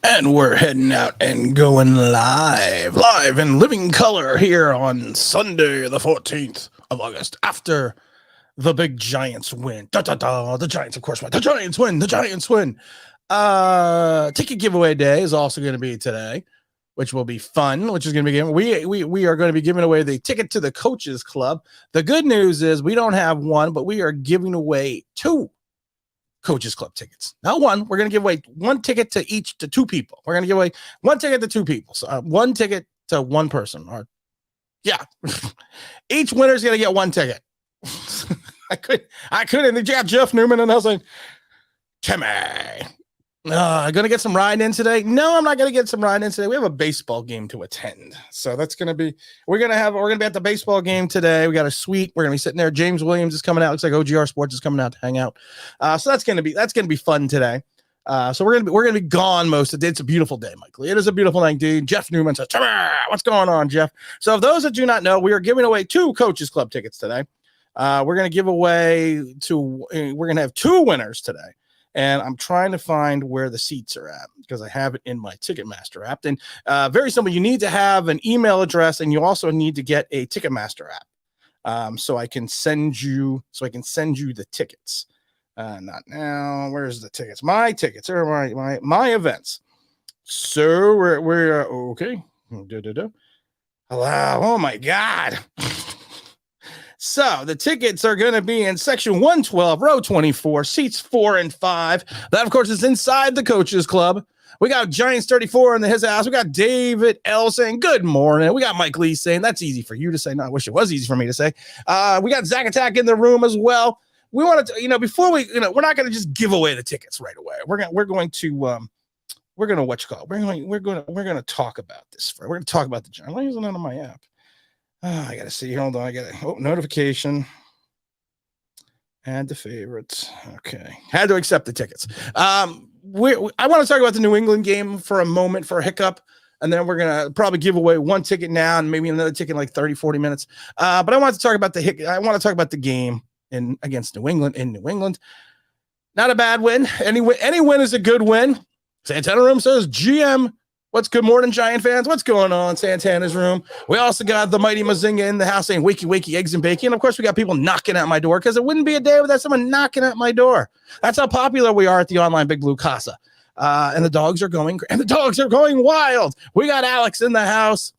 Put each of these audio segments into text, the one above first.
And we're heading out and going live in living color here on Sunday, the 14th of August, after the big Giants win. Da, da, da. The Giants, of course, win. The Giants win. The Giants win. Ticket giveaway day is also going to be today, which will be fun, which is going to be given. We are going to be giving away the ticket to the Coaches Club. The good news is we don't have one, but we are giving away two Coaches Club tickets. Not one. We're going to give away one ticket to two people. We're going to give away one ticket to two people. So one ticket to one person. Or yeah, each winner is going to get one ticket. I couldn't. Yeah, Jeff Newman, and I was like, Timmy, going to get some riding in today? No, I'm not going to get some riding in today. We have a baseball game to attend. So that's going to be, we're going to be at the baseball game today. We got a suite. We're going to be sitting there. James Williams is coming out. Looks like OGR Sports is coming out to hang out. So that's going to be fun today. So we're going to be gone most of the day. It's a beautiful day, Michael. It is a beautiful night, dude. Jeff Newman says, what's going on, Jeff? So if those that do not know, we are giving away two Coaches Club tickets today. We're going to give away we're going to have two winners today. And I'm trying to find where the seats are at because I have it in my Ticketmaster app. And very simple, you need to have an email address, and you also need to get a Ticketmaster app, so I can send you the tickets. Not now. Where's the tickets? My tickets or my events. So we're okay. Oh my God. So the tickets are going to be in section 112, row 24, seats 4 and 5. That, of course, is inside the Coaches Club. We got Giants 34 in his house. We got David L saying good morning. We got Mike Lee saying that's easy for you to say. No, I wish it was easy for me to say. We got Zach Attack in the room as well. We want to, before we, we're not going to just give away the tickets right away. We're going to talk about this. We're going to talk about the Giants. Why isn't it on my app? I got to see. Hold on. Notification. Add the favorites. Okay. Had to accept the tickets. I want to talk about the New England game for a moment for a hiccup. And then we're going to probably give away one ticket now and maybe another ticket in like 30, 40 minutes. But I want to talk about I want to talk about the game against New England in New England. Not a bad win. Any win is a good win. Santana Room says GM. What's good morning, Giant fans? What's going on in Santana's room? We also got the mighty Mazinga in the house saying wakey, wakey, eggs and bacon. And of course, we got people knocking at my door because it wouldn't be a day without someone knocking at my door. That's how popular we are at the online Big Blue Casa. And the dogs are going wild. We got Alex in the house.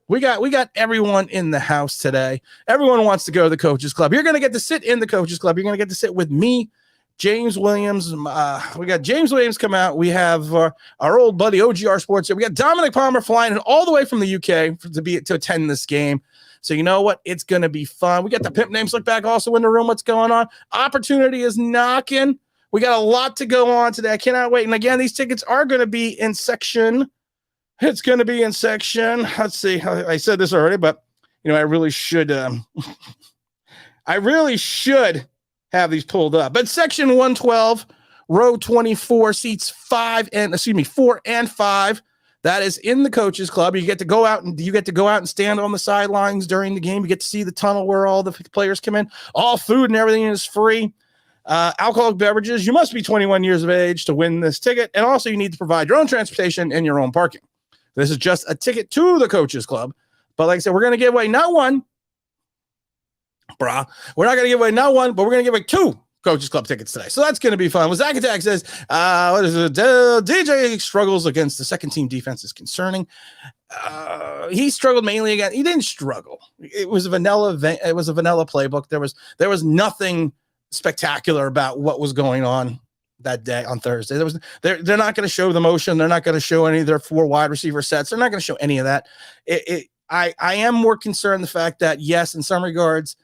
We got everyone in the house today. Everyone wants to go to the Coaches Club. You're going to get to sit in the Coaches Club. You're going to get to sit with me, James Williams. We got James Williams come out. We have our old buddy OGR Sports here. We got Dominic Palmer flying in all the way from the UK to attend this game. So you know what? It's going to be fun. We got the Pimp Name Slick back also in the room. What's going on? Opportunity is knocking. We got a lot to go on today. I cannot wait. And again, these tickets are going to be in section. It's going to be in section. Let's see. I said this already, but I really should. I really should have these pulled up. But section 112, row 24, seats 4 and 5. That is in the Coaches Club. You get to go out and stand on the sidelines during the game. You get to see the tunnel where all the players come in. All food and everything is free. Alcoholic beverages. You must be 21 years of age to win this ticket. And also you need to provide your own transportation and your own parking. This is just a ticket to the Coaches Club. But like I said, we're going to give away not one. We're not going to give away not one, but we're going to give away two Coaches Club tickets today. So that's going to be fun. Well, Zach Attack says, what is it? DJ struggles against the second team defense is concerning. He struggled mainly again. He didn't struggle. It was a vanilla event. It was a vanilla playbook. There was nothing spectacular about what was going on that day on Thursday. They're not going to show the motion. They're not going to show any of their 4 wide receiver sets. They're not going to show any of that. I am more concerned the fact that, yes, in some regards,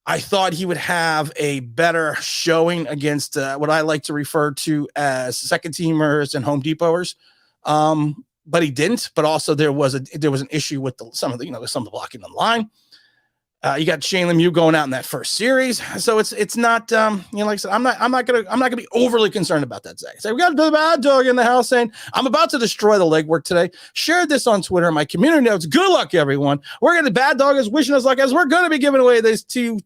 I thought he would have a better showing against what I like to refer to as second teamers and Home Depoters. But he didn't. But also there was an issue with some of the blocking on the line. You got Shane Lemieux going out in that first series, so it's not like I said, I'm not gonna be overly concerned about that. Zach, so we got the bad dog in the house saying I'm about to destroy the legwork today. Shared this on Twitter. My community notes. Good luck, everyone. We're gonna bad dog is wishing us luck as we're gonna be giving away these two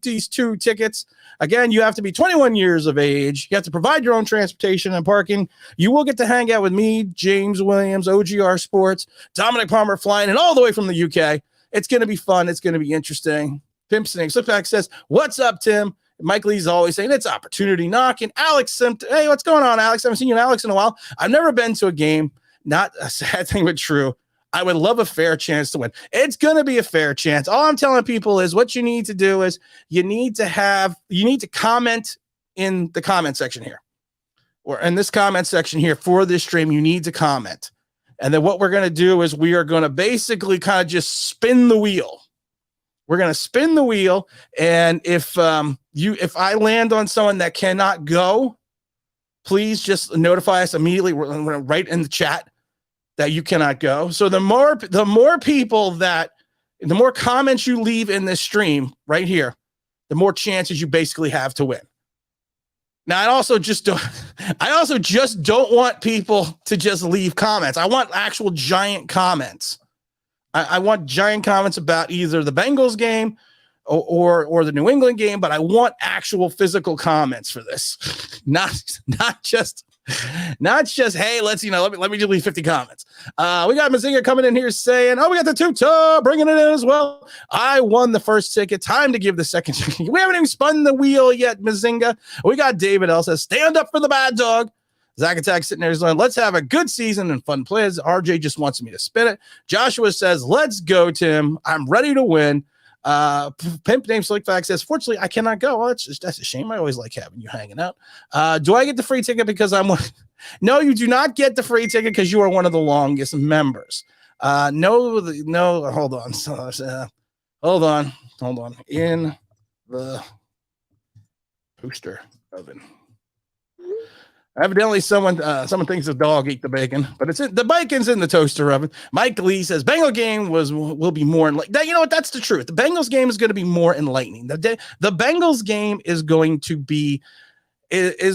tickets. Again, you have to be 21 years of age. You have to provide your own transportation and parking. You will get to hang out with me, James Williams, OGR Sports, Dominic Palmer flying, and all the way from the UK. It's going to be fun. It's going to be interesting. Pimp Snake Slipback says, what's up, Tim? Mike Lee's always saying it's opportunity knocking. Alex Simpton, hey, what's going on, Alex? I haven't seen you and Alex in a while. I've never been to a game. Not a sad thing, but true. I would love a fair chance to win. It's going to be a fair chance. All I'm telling people is what you need to do is you need to comment in the comment section here. Or in this comment section here for this stream, you need to comment. And then what we're going to do is we are going to basically kind of just spin the wheel. We're going to spin the wheel, and if I land on someone that cannot go, please just notify us immediately. We're going to write in the chat that you cannot go. So the more comments you leave in this stream right here, the more chances you basically have to win. Now, I also just don't want people to just leave comments. I want actual giant comments. I want giant comments about either the Bengals game or the New England game, but I want actual physical comments for this. Not just hey, let me just leave 50 comments. We got Mazinga coming in here saying, we got the tutor bringing it in as well. I won the first ticket. Time to give the second ticket. We haven't even spun the wheel yet, Mazinga. We got David L says, stand up for the bad dog. Zach Attack sitting there saying, let's have a good season and fun plays. RJ just wants me to spin it. Joshua says, let's go, Tim. I'm ready to win. Pimp name Slickfax says, fortunately, I cannot go. Well, that's a shame. I always like having you hanging out. Do I get the free ticket because I'm one? No, you do not get the free ticket because you are one of the longest members. No, hold on. Hold on. In the toaster oven. Evidently, someone thinks the dog ate the bacon, but the bacon's in the toaster oven. Mike Lee says Bengal game will be more enlightening. You know what? That's the truth. The Bengals game is going to be more enlightening. The Bengals game is going to be. I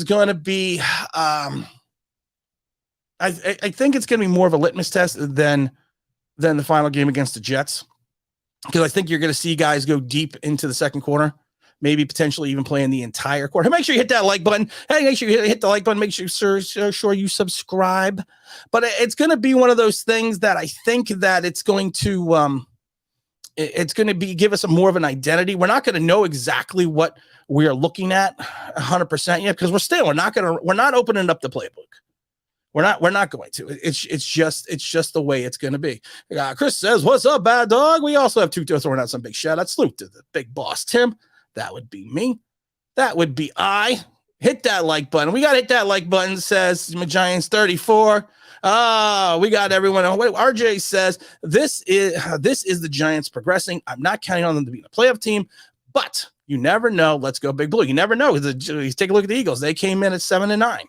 think it's going to be more of a litmus test than the final game against the Jets, because I think you're going to see guys go deep into the second quarter. Maybe potentially even playing the entire quarter. Make sure you hit that like button. Hey, make sure you hit the like button. Make sure you subscribe. But it's going to be one of those things that I think that it's going to give us more of an identity. We're not going to know exactly what we're looking at 100% yet, because we're not opening up the playbook. We're not going to. It's just the way it's going to be. Chris says, "What's up, bad dog?" We also have Tuto throwing out some big shout outs. Salute to the big boss, Tim. That would be me. That would be I. Hit that like button. We got to hit that like button, says Giants 34. We got everyone. RJ says, this is the Giants progressing. I'm not counting on them to be a playoff team, but you never know. Let's go Big Blue. You never know. Take a look at the Eagles. They came in at 7-9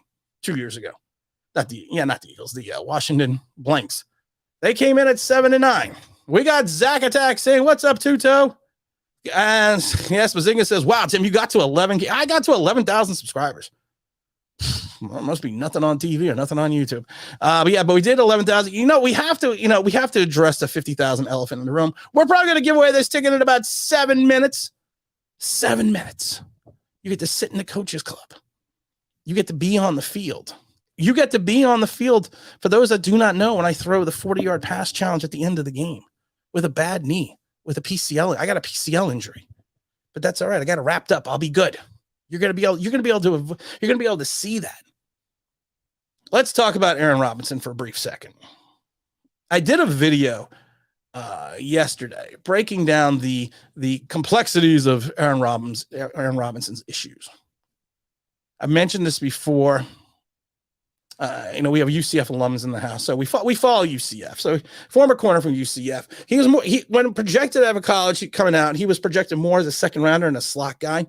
2 years ago. Not the Eagles, the Washington Blanks. They came in at 7-9. We got Zach Attack saying, what's up, Tuto? And yes, Mazinga says, wow, Tim, you got to 11. I got to 11,000 subscribers. Well, must be nothing on TV or nothing on YouTube. But we did 11,000. We have to address the 50,000 elephant in the room. We're probably going to give away this ticket in about 7 minutes. 7 minutes. You get to sit in the coaches club. You get to be on the field. You get to be on the field. For those that do not know, when I throw the 40-yard pass challenge at the end of the game with a bad knee, with a PCL, I got a PCL injury, but that's all right. I got it wrapped up. I'll be good. You're going to be able to see that. Let's talk about Aaron Robinson for a brief second. I did a video yesterday breaking down the complexities of Aaron Robinson's issues. I mentioned this before. We have UCF alums in the house, so we follow UCF. So former corner from UCF, when projected out of college coming out, he was projected more as a second rounder and a slot guy.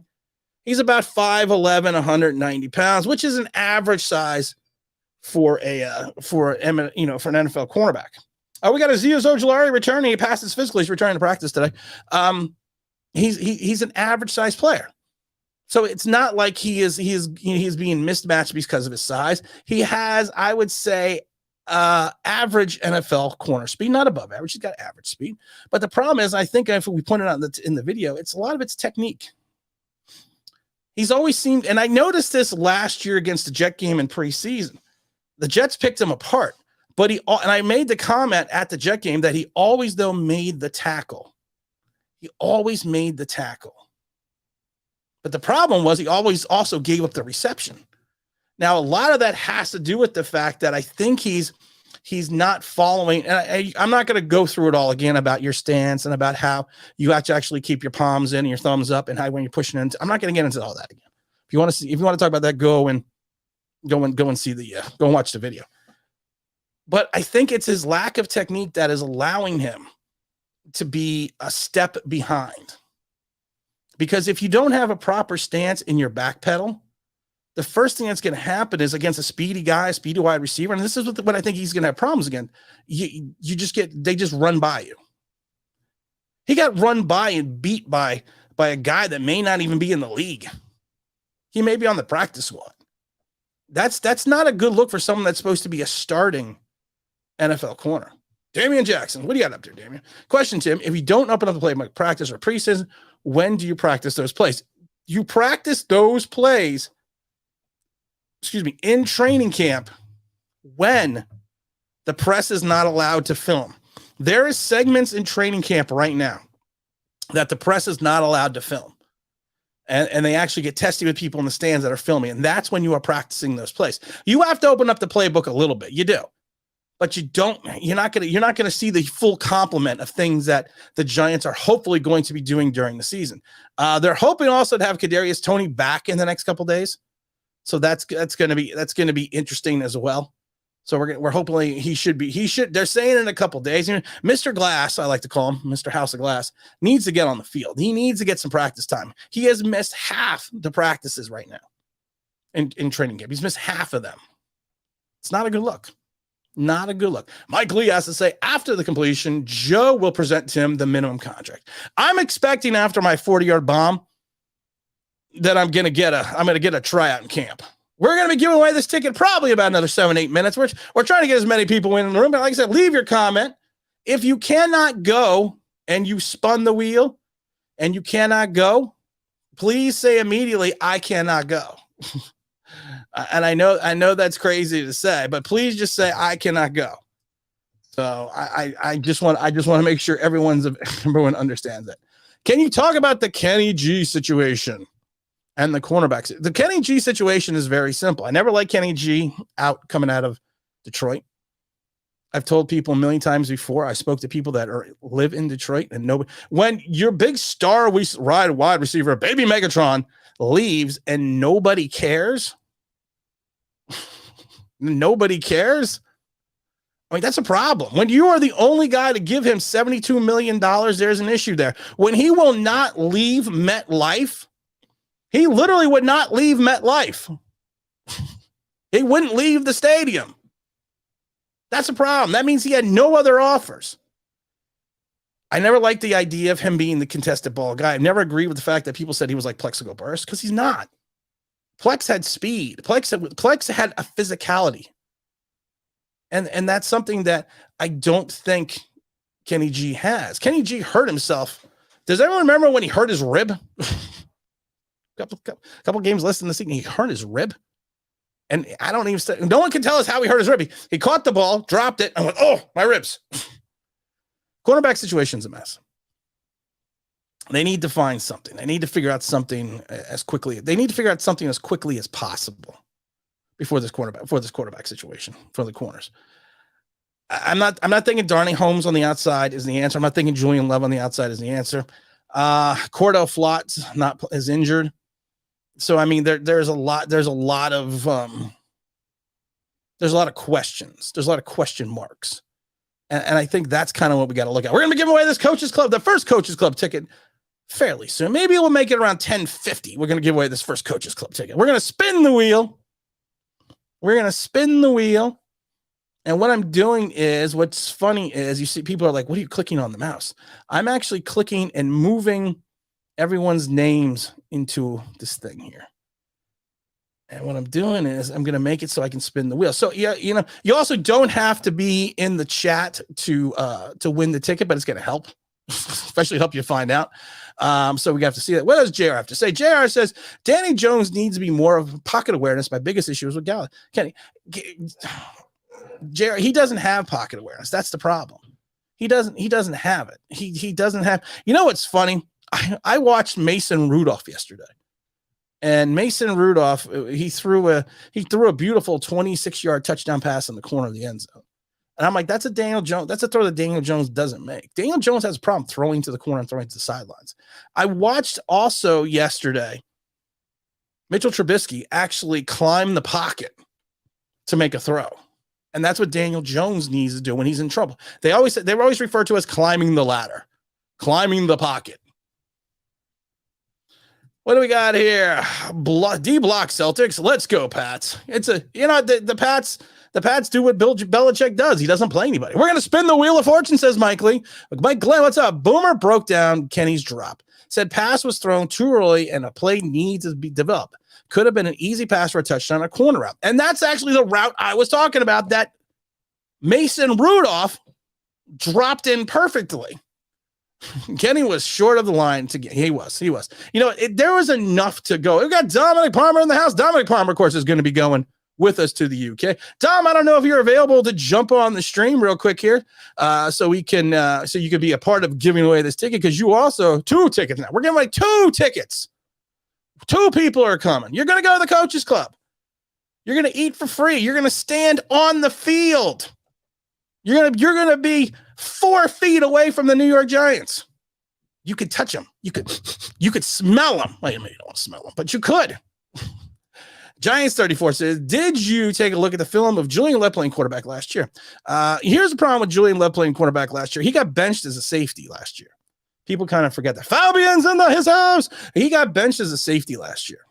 He's about 5'11", 190 pounds, which is an average size for an NFL cornerback. We got Azeez Ojulari returning. He passed his physical. He's returning to practice today. He's an average size player. So it's not like he's being mismatched because of his size. He has, I would say, average NFL corner speed, not above average. He's got average speed. But the problem is, I think if we pointed out in the video, it's a lot of it's technique. He's always seemed, and I noticed this last year against the Jet game in preseason. The Jets picked him apart, but and I made the comment at the Jet game that he always, though, made the tackle. He always made the tackle. But the problem was he always also gave up the reception. Now, a lot of that has to do with the fact that I think he's not following. And I'm not going to go through it all again about your stance and about how you have to actually keep your palms in and your thumbs up and how when you're pushing in. I'm not going to get into all that again. If you want to talk about that, go and see go and watch the video. But I think it's his lack of technique that is allowing him to be a step behind. Because if you don't have a proper stance in your back pedal, the first thing that's going to happen is against a speedy guy, a speedy wide receiver, and this is what I think he's going to have problems again. They just run by you. He got run by and beat by a guy that may not even be in the league. He may be on the practice squad. That's not a good look for someone that's supposed to be a starting NFL corner. Damian Jackson, what do you got up there, Damian? Question, Tim, if you don't open up the play like practice or preseason, when do you practice those plays? You practice those plays, in training camp when the press is not allowed to film. There is segments in training camp right now that the press is not allowed to film. And they actually get testy with people in the stands that are filming. And that's when you are practicing those plays. You have to open up the playbook a little bit. You do. But you're not going to see the full complement of things that the Giants are hopefully going to be doing during the season. They're hoping also to have Kadarius Toney back in the next couple days. So that's going to be interesting as well. So we're hopefully he should. They're saying in a couple days. Mr. Glass, I like to call him Mr. House of Glass, needs to get on the field. He needs to get some practice time. He has missed half the practices right now in training camp. He's missed half of them. It's not a good look. Not a good look. Mike Lee has to say after the completion, Joe will present Tim the minimum contract. I'm expecting after my 40-yard bomb that I'm going to get a tryout in camp. We're going to be giving away this ticket probably about another 7-8 minutes. We're trying to get as many people in the room. But like I said, leave your comment. If you cannot go and you spun the wheel and you cannot go, please say immediately, I cannot go. And I know that's crazy to say, but please just say I cannot go. So I just want to make sure everyone understands it. Can you talk about the Kenny G situation and the cornerbacks? The Kenny G situation is very simple. I never liked Kenny G coming out of Detroit. I've told people a million times before. I spoke to people that live in Detroit, and when your big star wide receiver, baby Megatron, leaves and nobody cares. Nobody cares. I mean, that's a problem. When you are the only guy to give him $72 million, there's an issue there. When he will not leave MetLife, he literally would not leave MetLife. He wouldn't leave the stadium. That's a problem. That means he had no other offers. I never liked the idea of him being the contested ball guy. I've never agreed with the fact that people said he was like Plexico Burress, because he's not. Plex had speed. Plex had a physicality. And that's something that I don't think Kenny G has. Kenny G hurt himself. Does everyone remember when he hurt his rib? couple games less than the season, he hurt his rib. And I don't even no one can tell us how he hurt his rib. He caught the ball, dropped it, and went, oh, my ribs. Cornerback situation's a mess. They need to find something. They need to figure out something as quickly. They need to figure out something as quickly as possible before this quarterback situation for the corners. I'm not thinking Darnay Holmes on the outside is the answer. I'm not thinking Julian Love on the outside is the answer. Cordell Flott is injured. So I mean, there's a lot of questions. There's a lot of question marks. And I think that's kind of what we got to look at. We're going to be giving away this Coaches Club, the first Coaches Club ticket, fairly soon. Maybe we'll make it around 10:50. We're going to give away this first Coaches Club ticket. We're going to spin the wheel. And what I'm doing is, what's funny is, you see people are like, what are you clicking on the mouse? I'm actually clicking and moving everyone's names into this thing here. And what I'm doing is I'm going to make it so I can spin the wheel. So yeah, you also don't have to be in the chat to win the ticket, but it's going to help, especially help you find out. So we have to see that. What does JR have to say? JR says Danny Jones needs to be more of pocket awareness. My biggest issue is with Golladay. JR, he doesn't have pocket awareness. That's the problem. He doesn't have it. He doesn't have. You know what's funny? I watched Mason Rudolph yesterday. And Mason Rudolph, he threw a beautiful 26-yard touchdown pass in the corner of the end zone. And I'm like, that's a throw that Daniel Jones doesn't make. Daniel Jones has a problem throwing to the corner and throwing to the sidelines. I watched also yesterday, Mitchell Trubisky actually climb the pocket to make a throw. And that's what Daniel Jones needs to do when he's in trouble. They were always referred to as climbing the ladder, climbing the pocket. What do we got here? D-block Celtics. Let's go, Pats. The Pats do what Bill Belichick does. He doesn't play anybody. We're going to spin the wheel of fortune, says Mike Lee. Mike Glenn, what's up? Boomer broke down Kenny's drop. Said pass was thrown too early and a play needs to be developed. Could have been an easy pass for a touchdown, a corner route. And that's actually the route I was talking about that Mason Rudolph dropped in perfectly. Kenny was short of the line to get. He was. There was enough to go. We've got Dominic Palmer in the house. Dominic Palmer, of course, is going to be going with us to the UK. Dom, I don't know if you're available to jump on the stream real quick here, so you can be a part of giving away this ticket, because you also 2 tickets now. We're giving away 2 tickets. 2 people are coming. You're going to go to the Coaches Club. You're going to eat for free. You're going to stand on the field. You're going to be 4 feet away from the New York Giants. You could touch them. You could smell them. Wait a minute, you don't want to smell them, but you could. Giants 34 says, did you take a look at the film of Julian Love playing quarterback last year? Here's the problem with Julian Love playing quarterback last year. He got benched as a safety last year. People kind of forget that. Fabian's in his house. He got benched as a safety last year.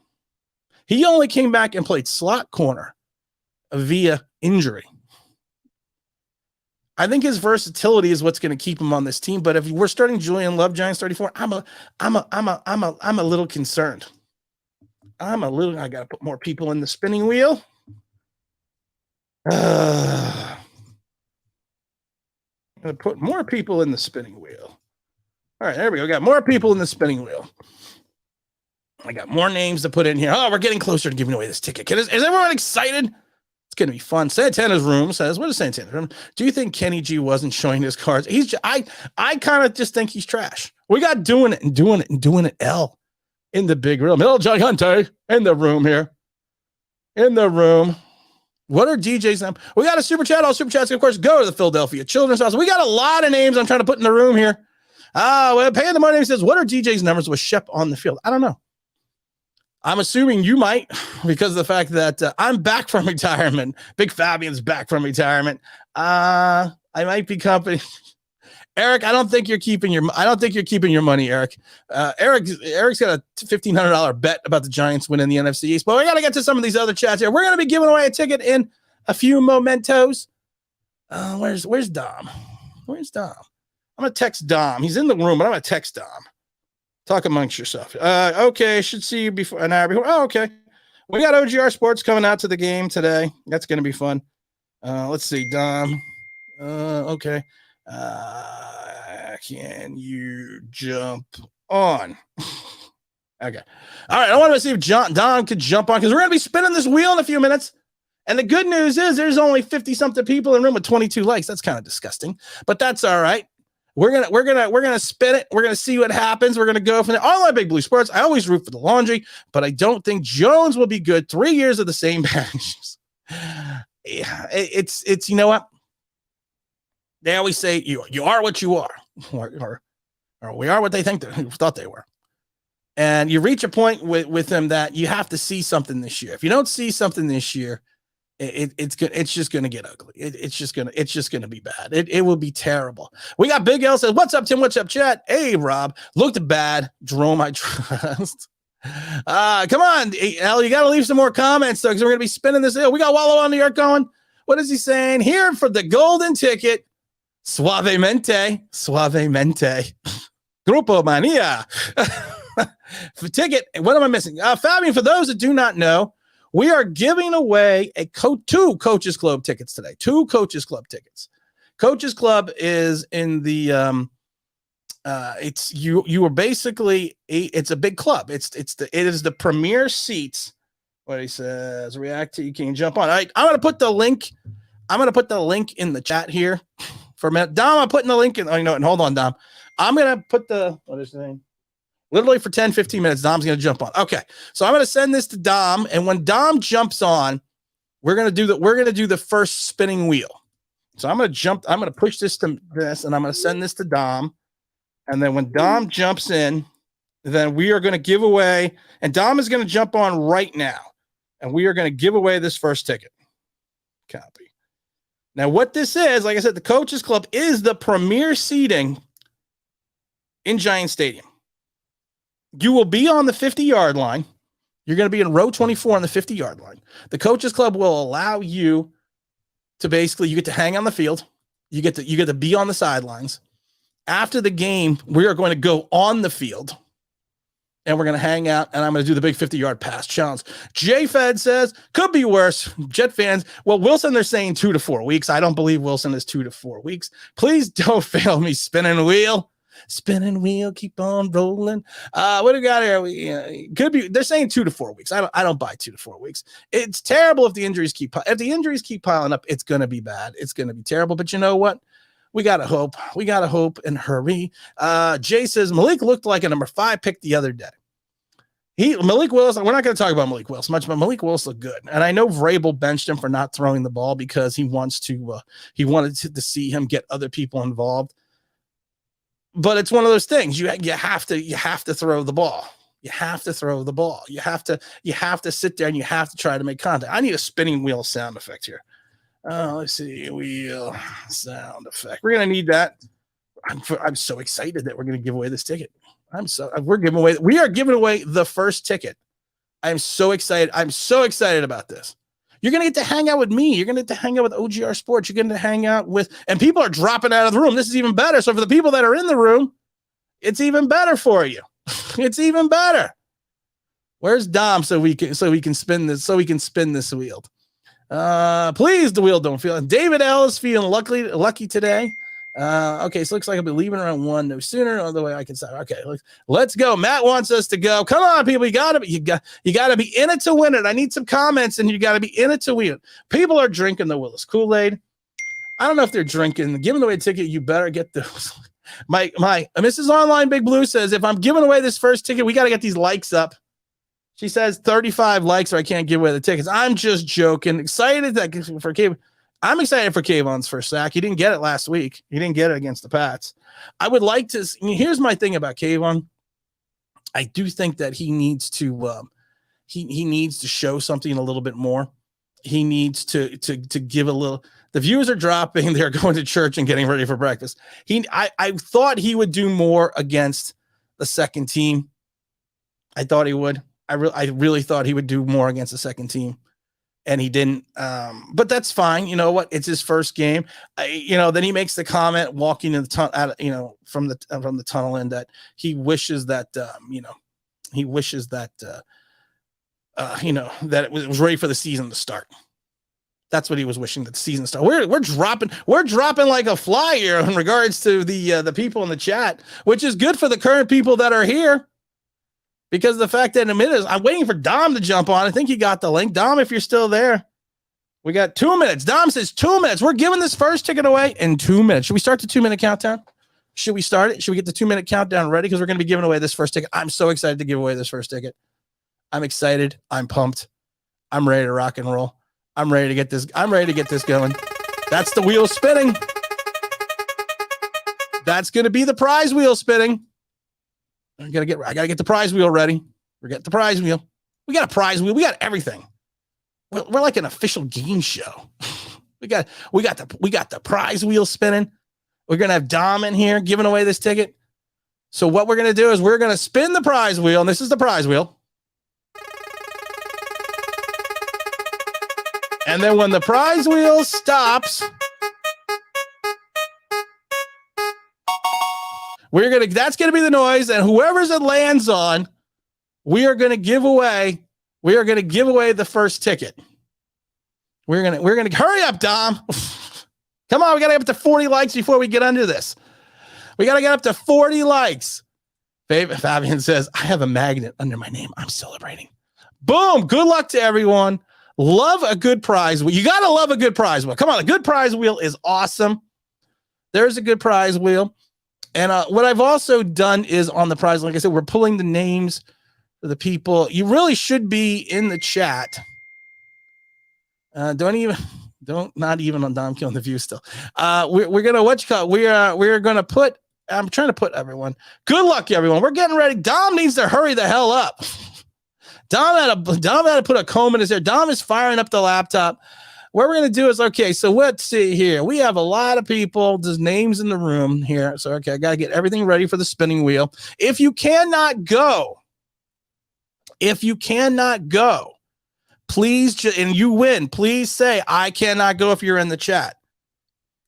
He only came back and played slot corner via injury. I think his versatility is what's going to keep him on this team. But if we're starting Julian Love, Giants 34, I'm a little concerned. I got to put more people in the spinning wheel. I'm going to put more people in the spinning wheel. All right, there we go. Got more people in the spinning wheel. I got more names to put in here. Oh, we're getting closer to giving away this ticket. Is everyone excited? It's going to be fun. Santana's room says, what is Santana's room? Do you think Kenny G wasn't showing his cards? I kind of just think he's trash. We got doing it L in the big room. El Gigante in the room here. In the room. What are DJ's names? We got a super chat. All super chats, of course, go to the Philadelphia Children's House. We got a lot of names I'm trying to put in the room here. Well, Paying the Money says, what are DJ's numbers with Shep on the field? I don't know. I'm assuming you might, because of the fact that I'm back from retirement. Big Fabian's back from retirement. I might be company. Eric, I don't think you're keeping your money, Eric. Eric's got a $1,500 bet about the Giants winning the NFC East. But we got to get to some of these other chats here. We're going to be giving away a ticket in a few mementos. Where's Dom? Where's Dom? I'm going to text Dom. He's in the room, but I'm going to text Dom. Talk amongst yourself. Okay, should see you before an hour before. Oh, okay. We got OGR Sports coming out to the game today. That's going to be fun. Let's see, Dom. Okay. Can you jump on? Okay. All right. I want to see if Dom could jump on, because we're going to be spinning this wheel in a few minutes. And the good news is there's only 50-something people in the room with 22 likes. That's kind of disgusting, but that's all right. We're gonna spin it. We're gonna see what happens. We're gonna go from there. All my Big Blue Sports. I always root for the Laundry, but I don't think Jones will be good. 3 years of the same bench. Yeah, it's you know what? They always say you are what you are, or we are what they thought they were. And you reach a point with them that you have to see something this year. If you don't see something this year, it's just going to get ugly. It's just going to be bad. It will be terrible. We got Big L says, what's up, Tim? What's up, chat? Hey, Rob, looked bad. Jerome, I trust. Come on, L, you got to leave some more comments though, because we're going to be spinning this. We got Wallow on New York going. What is he saying? Here for the golden ticket. Suavemente. Grupo Mania. For ticket, what am I missing? Fabian, for those that do not know, we are giving away two Coaches Club tickets today. 2 Coaches Club tickets. Coaches Club is in the it's you are basically it's a big club. It is the premier seats. What he says, react to, you can jump on. All right, I'm gonna put the link. I'm gonna put the link in the chat here for a minute. Dom, I'm putting the link in. Oh, you know, and hold on, Dom. I'm gonna put the what is his name? Literally for 10, 15 minutes, Dom's gonna jump on. Okay, so I'm gonna send this to Dom, and when Dom jumps on, we're gonna do the first spinning wheel. So I'm gonna push this to this, and I'm gonna send this to Dom. And then when Dom jumps in, then we are going to give away, and Dom is going to jump on right now, and we are going to give away this first ticket. Copy. Now, what this is, like I said, the Coaches Club is the premier seating in Giant Stadium. You will be on the 50-yard line. You're going to be in row 24 on the 50-yard line. The Coaches Club will allow you to basically, you get to hang on the field. You get to be on the sidelines. After the game, we are going to go on the field and we're going to hang out, and I'm going to do the big 50-yard pass challenge. J-Fed says, could be worse. Jet fans, well, Wilson, they're saying 2 to 4 weeks. I don't believe Wilson is 2 to 4 weeks. Please don't fail me. Spinning wheel, keep on rolling. What do we got here? Could be, they're saying 2 to 4 weeks. I don't buy 2 to 4 weeks. It's terrible if the injuries keep piling up. It's going to be bad. It's going to be terrible. But you know what? We got to hope. We got to hope and hurry. Jay says, Malik looked like a number 5 pick the other day. Malik Willis, we're not going to talk about Malik Willis much, but Malik Willis looked good. And I know Vrabel benched him for not throwing the ball because he wanted to see him get other people involved. But it's one of those things. You have to throw the ball. You have to throw the ball. You have to sit there and you have to try to make contact. I need a spinning wheel sound effect here. Let's see, wheel sound effect. We're gonna need that. I'm so excited that we're gonna give away this ticket. We are giving away the first ticket. I'm so excited. I'm so excited about this. You're gonna get to hang out with me. You're gonna get to hang out with OGR Sports. You're gonna hang out with, and people are dropping out of the room. This is even better. So for the people that are in the room, it's even better for you. It's even better. Where's Dom so we can spin this wheel? Please, the wheel don't feel it. David L is feeling lucky today. Okay, so looks like I'll be leaving around 1 no sooner. Although I can say, okay, let's go. Matt wants us to go. Come on, people, you gotta be in it to win it. I need some comments, and you gotta be in it to win it. People are drinking the Willis Kool-Aid. I don't know if they're drinking. Giving away a ticket, you better get those. My Mrs. Online Big Blue says, if I'm giving away this first ticket, we got to get these likes up. She says 35 likes or I can't give away the tickets. I'm just joking. Excited for Kayvon. I'm excited for Kayvon's first sack. He didn't get it last week. He didn't get it against the Pats. I would like to. Here's my thing about Kayvon. I do think that he needs to. He needs to show something a little bit more. He needs to give a little. The viewers are dropping. They're going to church and getting ready for breakfast. I thought he would do more against the second team. I thought he would. I really thought he would do more against the second team, and he didn't. But that's fine. You know what? It's his first game. Then he makes the comment walking in the tunnel, from the tunnel, and that he wishes that that it was ready for the season to start. That's what he was wishing, that the season start. We're dropping like a fly here in regards to the people in the chat, which is good for the current people that are here. Because the fact that in a minute, I'm waiting for Dom to jump on. I think he got the link. Dom, if you're still there, we got 2 minutes. Dom says 2 minutes. We're giving this first ticket away in 2 minutes. Should we start the 2-minute countdown? Should we start it? Should we get the 2-minute countdown ready? Because we're going to be giving away this first ticket. I'm so excited to give away this first ticket. I'm excited. I'm pumped. I'm ready to rock and roll. I'm ready to get this going. That's the wheel spinning. That's going to be the prize wheel spinning. I gotta get the prize wheel ready. We're getting the prize wheel. We got a prize wheel. We got everything. We're like an official game show. we got the prize wheel spinning. We're gonna have Dom in here giving away this ticket. So what we're gonna do is we're gonna spin the prize wheel, and this is the prize wheel. And then when the prize wheel stops, That's gonna be the noise, and whoever's it lands on, we are gonna give away the first ticket. We're gonna hurry up, Dom. Come on, we gotta get up to 40 likes before we get under this. We gotta get up to 40 likes. Fabian says, I have a magnet under my name. I'm celebrating. Boom. Good luck to everyone. Love a good prize wheel. You gotta love a good prize wheel. Come on, a good prize wheel is awesome. There's a good prize wheel. And what I've also done is on the prize, like I said, we're pulling the names of the people. You really should be in the chat. Not even on Dom killing the view still. We're gonna put. I'm trying to put everyone. Good luck, everyone. We're getting ready. Dom needs to hurry the hell up. Dom had to put a comb in his hair. Dom is firing up the laptop. What we're gonna do is so let's see here. We have a lot of people. There's names in the room here. So I gotta get everything ready for the spinning wheel. If you cannot go, please, and you win, please say, I cannot go if you're in the chat.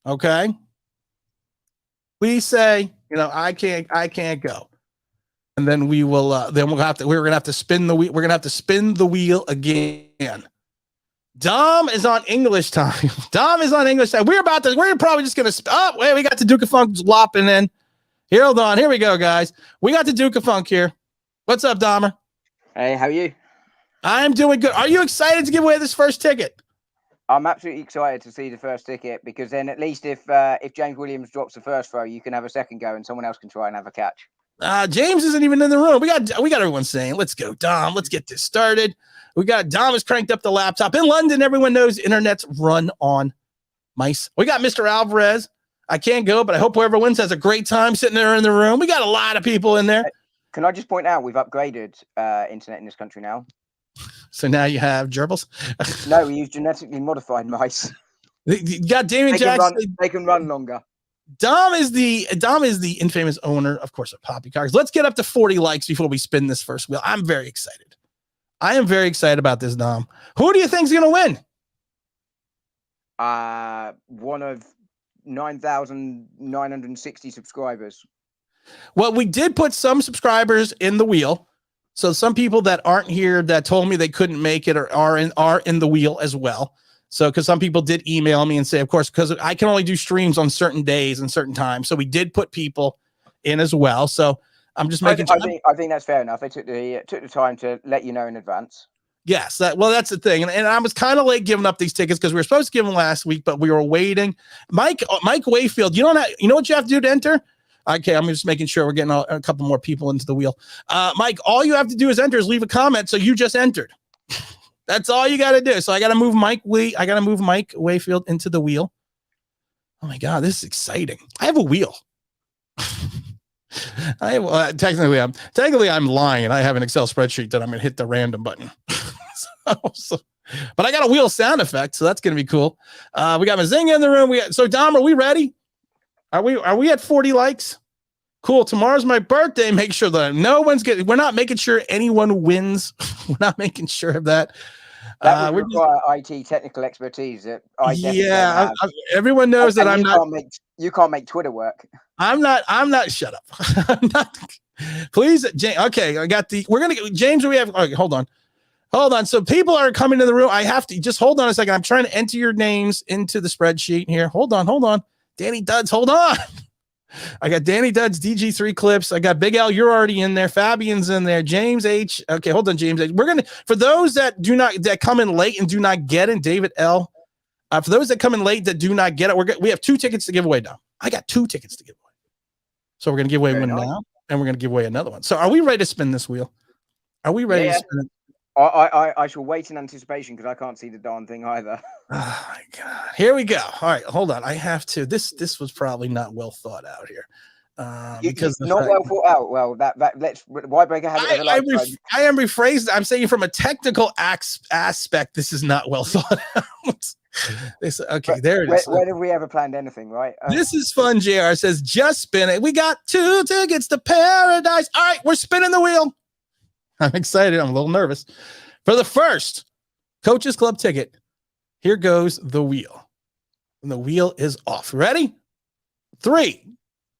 Okay? Please say, I can't go. And then we're gonna have to spin the wheel. We're gonna have to spin the wheel again. Dom is on English time. We're probably just gonna wait, we got the Duke of Funk lopping in. Here, hold on. Here we go, guys. We got the Duke of Funk here. What's up, Dahmer? Hey, how are you? I'm doing good. Are you excited to give away this first ticket? I'm absolutely excited to see the first ticket, because then at least if James Williams drops the first throw, you can have a second go and someone else can try and have a catch. James isn't even in the room. We got everyone saying, let's go, Dom. Let's get this started. Dom has cranked up the laptop. In London, everyone knows internet's run on mice. We got Mr. Alvarez. I can't go, but I hope whoever wins has a great time sitting there in the room. We got a lot of people in there. Can I just point out, we've upgraded internet in this country now. So now you have gerbils? No, we use genetically modified mice. You got Damien Jackson. They can run longer. Dom is the infamous owner, of course, of Poppy Cars. Let's get up to 40 likes before we spin this first wheel. I'm very excited. I am very excited about this, Dom. Who do you think is going to win? One of 9,960 subscribers. Well, we did put some subscribers in the wheel. So some people that aren't here that told me they couldn't make it are in the wheel as well. So because some people did email me and say, of course, because I can only do streams on certain days and certain times. So we did put people in as well. So I'm just making sure. I think that's fair enough. They took the time to let you know in advance. Yes. That's the thing. And I was kind of late giving up these tickets because we were supposed to give them last week, but we were waiting. Mike Wayfield, you know what you have to do to enter? Okay, I'm just making sure we're getting a couple more people into the wheel. Mike, all you have to do is leave a comment. So you just entered. That's all you got to do. So I got to move Mike Wayfield into the wheel. Oh my God, this is exciting. I have a wheel. Technically I'm lying. I have an Excel spreadsheet that I'm going to hit the random button. But I got a wheel sound effect, so that's going to be cool. We got Mazinga in the room. So Dom, are we ready? Are we at 40 likes? Cool. Tomorrow's my birthday. Make sure that we're not making sure anyone wins. We're not making sure of that. That would require IT technical expertise that I definitely don't have. Everyone knows that I'm not. You can't make Twitter work. I'm not. Shut up. I'm not. Please, James. Okay, I got James. We have. Okay, hold on. So people are coming to the room. I have to just hold on a second. I'm trying to enter your names into the spreadsheet here. Hold on. Danny Duds, hold on. I got Danny Duds, DG3 clips. I got Big L. You're already in there. Fabian's in there. James H. Okay, hold on, James H. For those that come in late and do not get it, David L. For those that come in late that do not get it, we have 2 tickets to give away now. I got 2 tickets to give away. So we're going to give away one now, and we're going to give away another one. So are we ready to spin this wheel? Are we ready to spin it? I shall wait in anticipation because I can't see the darn thing either. Oh my God. Here we go. All right, hold on. I have to. This was probably not well thought out here. Because not well thought out. Well, why break a habit? I am rephrased. I'm saying from a technical aspect, this is not well thought out. There it is. When have we ever planned anything, right? This is fun. JR says, just spin it. We got 2 tickets to paradise. All right, we're spinning the wheel. I'm excited. I'm a little nervous. For the first Coaches Club ticket, here goes the wheel. And the wheel is off. Ready? 3,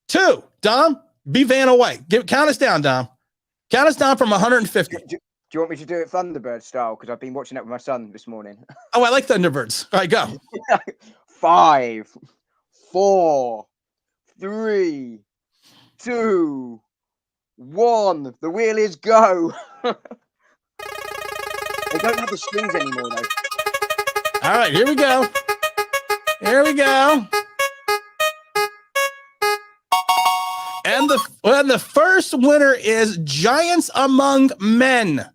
2, Dom, Be Vanna White. Count us down, Dom. Count us down from 150. Do you want me to do it Thunderbird style? Because I've been watching that with my son this morning. Oh, I like Thunderbirds. All right, go. 5, 4, 3, 2, 1. The wheel is go. They don't have the strings anymore, though. All right, here we go. Here we go. And the first winner is Giants Among Men.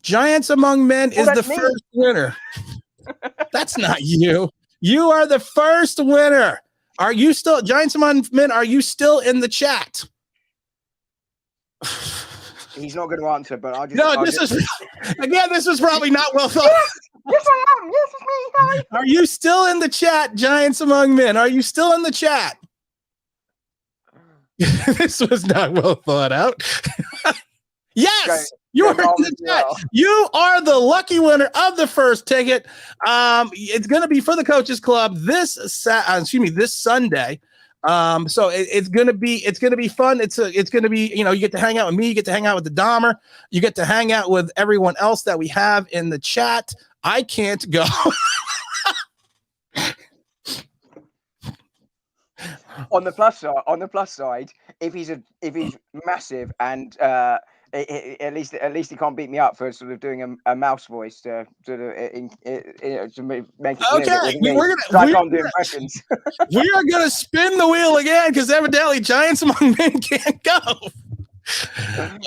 Giants Among Men is the first winner. That's not you. You are the first winner. Are you still, Giants Among Men, are you still in the chat? He's not going to answer, but I'll just... No, this was probably not well thought. Yes, I am. Yes, it's me. Hi. Are you still in the chat, Giants Among Men? Are you still in the chat? This was not well thought out. Yes, you are in the chat. You are the lucky winner of the first ticket. It's going to be for the Coaches Club this Sunday. So it's gonna be fun. It's gonna be, you get to hang out with me, you get to hang out with the Dahmer, you get to hang out with everyone else that we have in the chat. I can't go. On the plus side, if he's massive and at least he can't beat me up for sort of doing a mouse voice to make it okay. I can't do impressions. We are gonna spin the wheel again because evidently Giants Among Men can't go.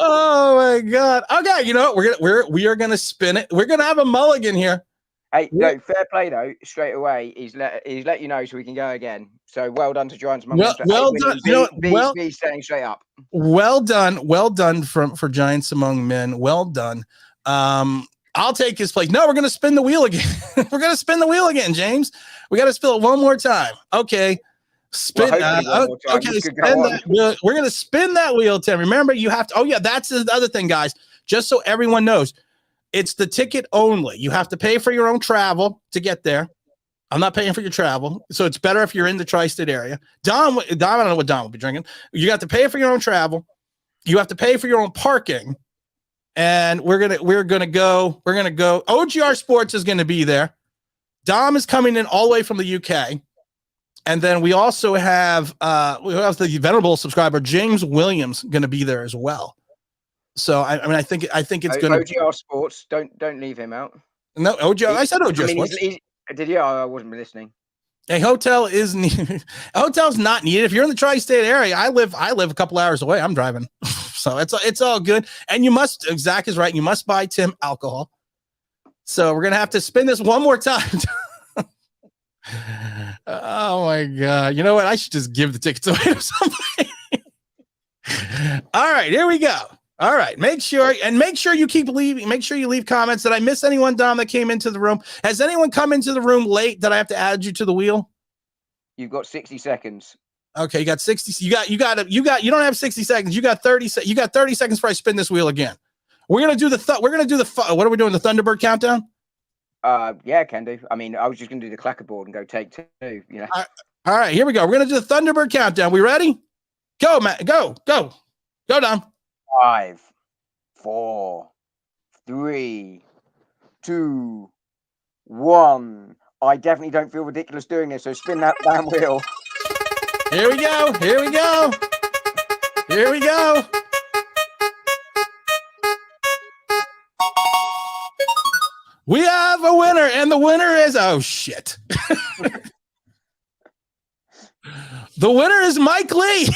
Oh my god. Okay, you know what? We are gonna spin it. We're gonna have a mulligan here. Hey, no, fair play though. Straight away, he's let you know so we can go again. So well done to Giants Among Men. Well done. Be staying straight up. Well done for Giants Among Men. Well done. I'll take his place. No, we're gonna spin the wheel again. We're gonna spin the wheel again, James. We got to spill it one more time. Okay. Spin. Okay. We're gonna spin that wheel, Tim. Remember, you have to. Oh yeah, that's the other thing, guys. Just so everyone knows, it's the ticket only. You have to pay for your own travel to get there. I'm not paying for your travel, so it's better if you're in the tri-state area. Dom, I don't know what Dom will be drinking. You got to pay for your own travel. You have to pay for your own parking, and we're gonna go. OGR Sports is gonna be there. Dom is coming in all the way from the UK, and then we also have the venerable subscriber James Williams gonna be there as well. So I think it's gonna OGR Sports. Don't leave him out. No, OGR. I said OGR Sports. Did you? I wasn't listening. A hotel is needed. A hotel's not needed. If you're in the tri-state area, I live a couple hours away. I'm driving, so it's all good. And you must. Zach is right. You must buy Tim alcohol. So we're gonna have to spin this one more time. Oh my god! You know what? I should just give the tickets away to somebody. All right, here we go. All right, make sure you keep leaving. Make sure you leave comments. Did I miss anyone, Dom, that came into the room? Has anyone come into the room late that I have to add you to the wheel? You've got 60 seconds. Okay, you got 60. You don't have 60 seconds. You got 30. You got 30 seconds before I spin this wheel again. We're gonna do what are we doing? The Thunderbird countdown? Yeah, can do. I mean, I was just gonna do the clackerboard and go take 2. You know. All right, here we go. We're gonna do the Thunderbird countdown. We ready? Go, Matt. Go, Dom. 5, 4, 3, 2, 1. I definitely don't feel ridiculous doing this, so spin that damn wheel. Here we go. We have a winner, and the winner is shit. The winner is Mike Lee.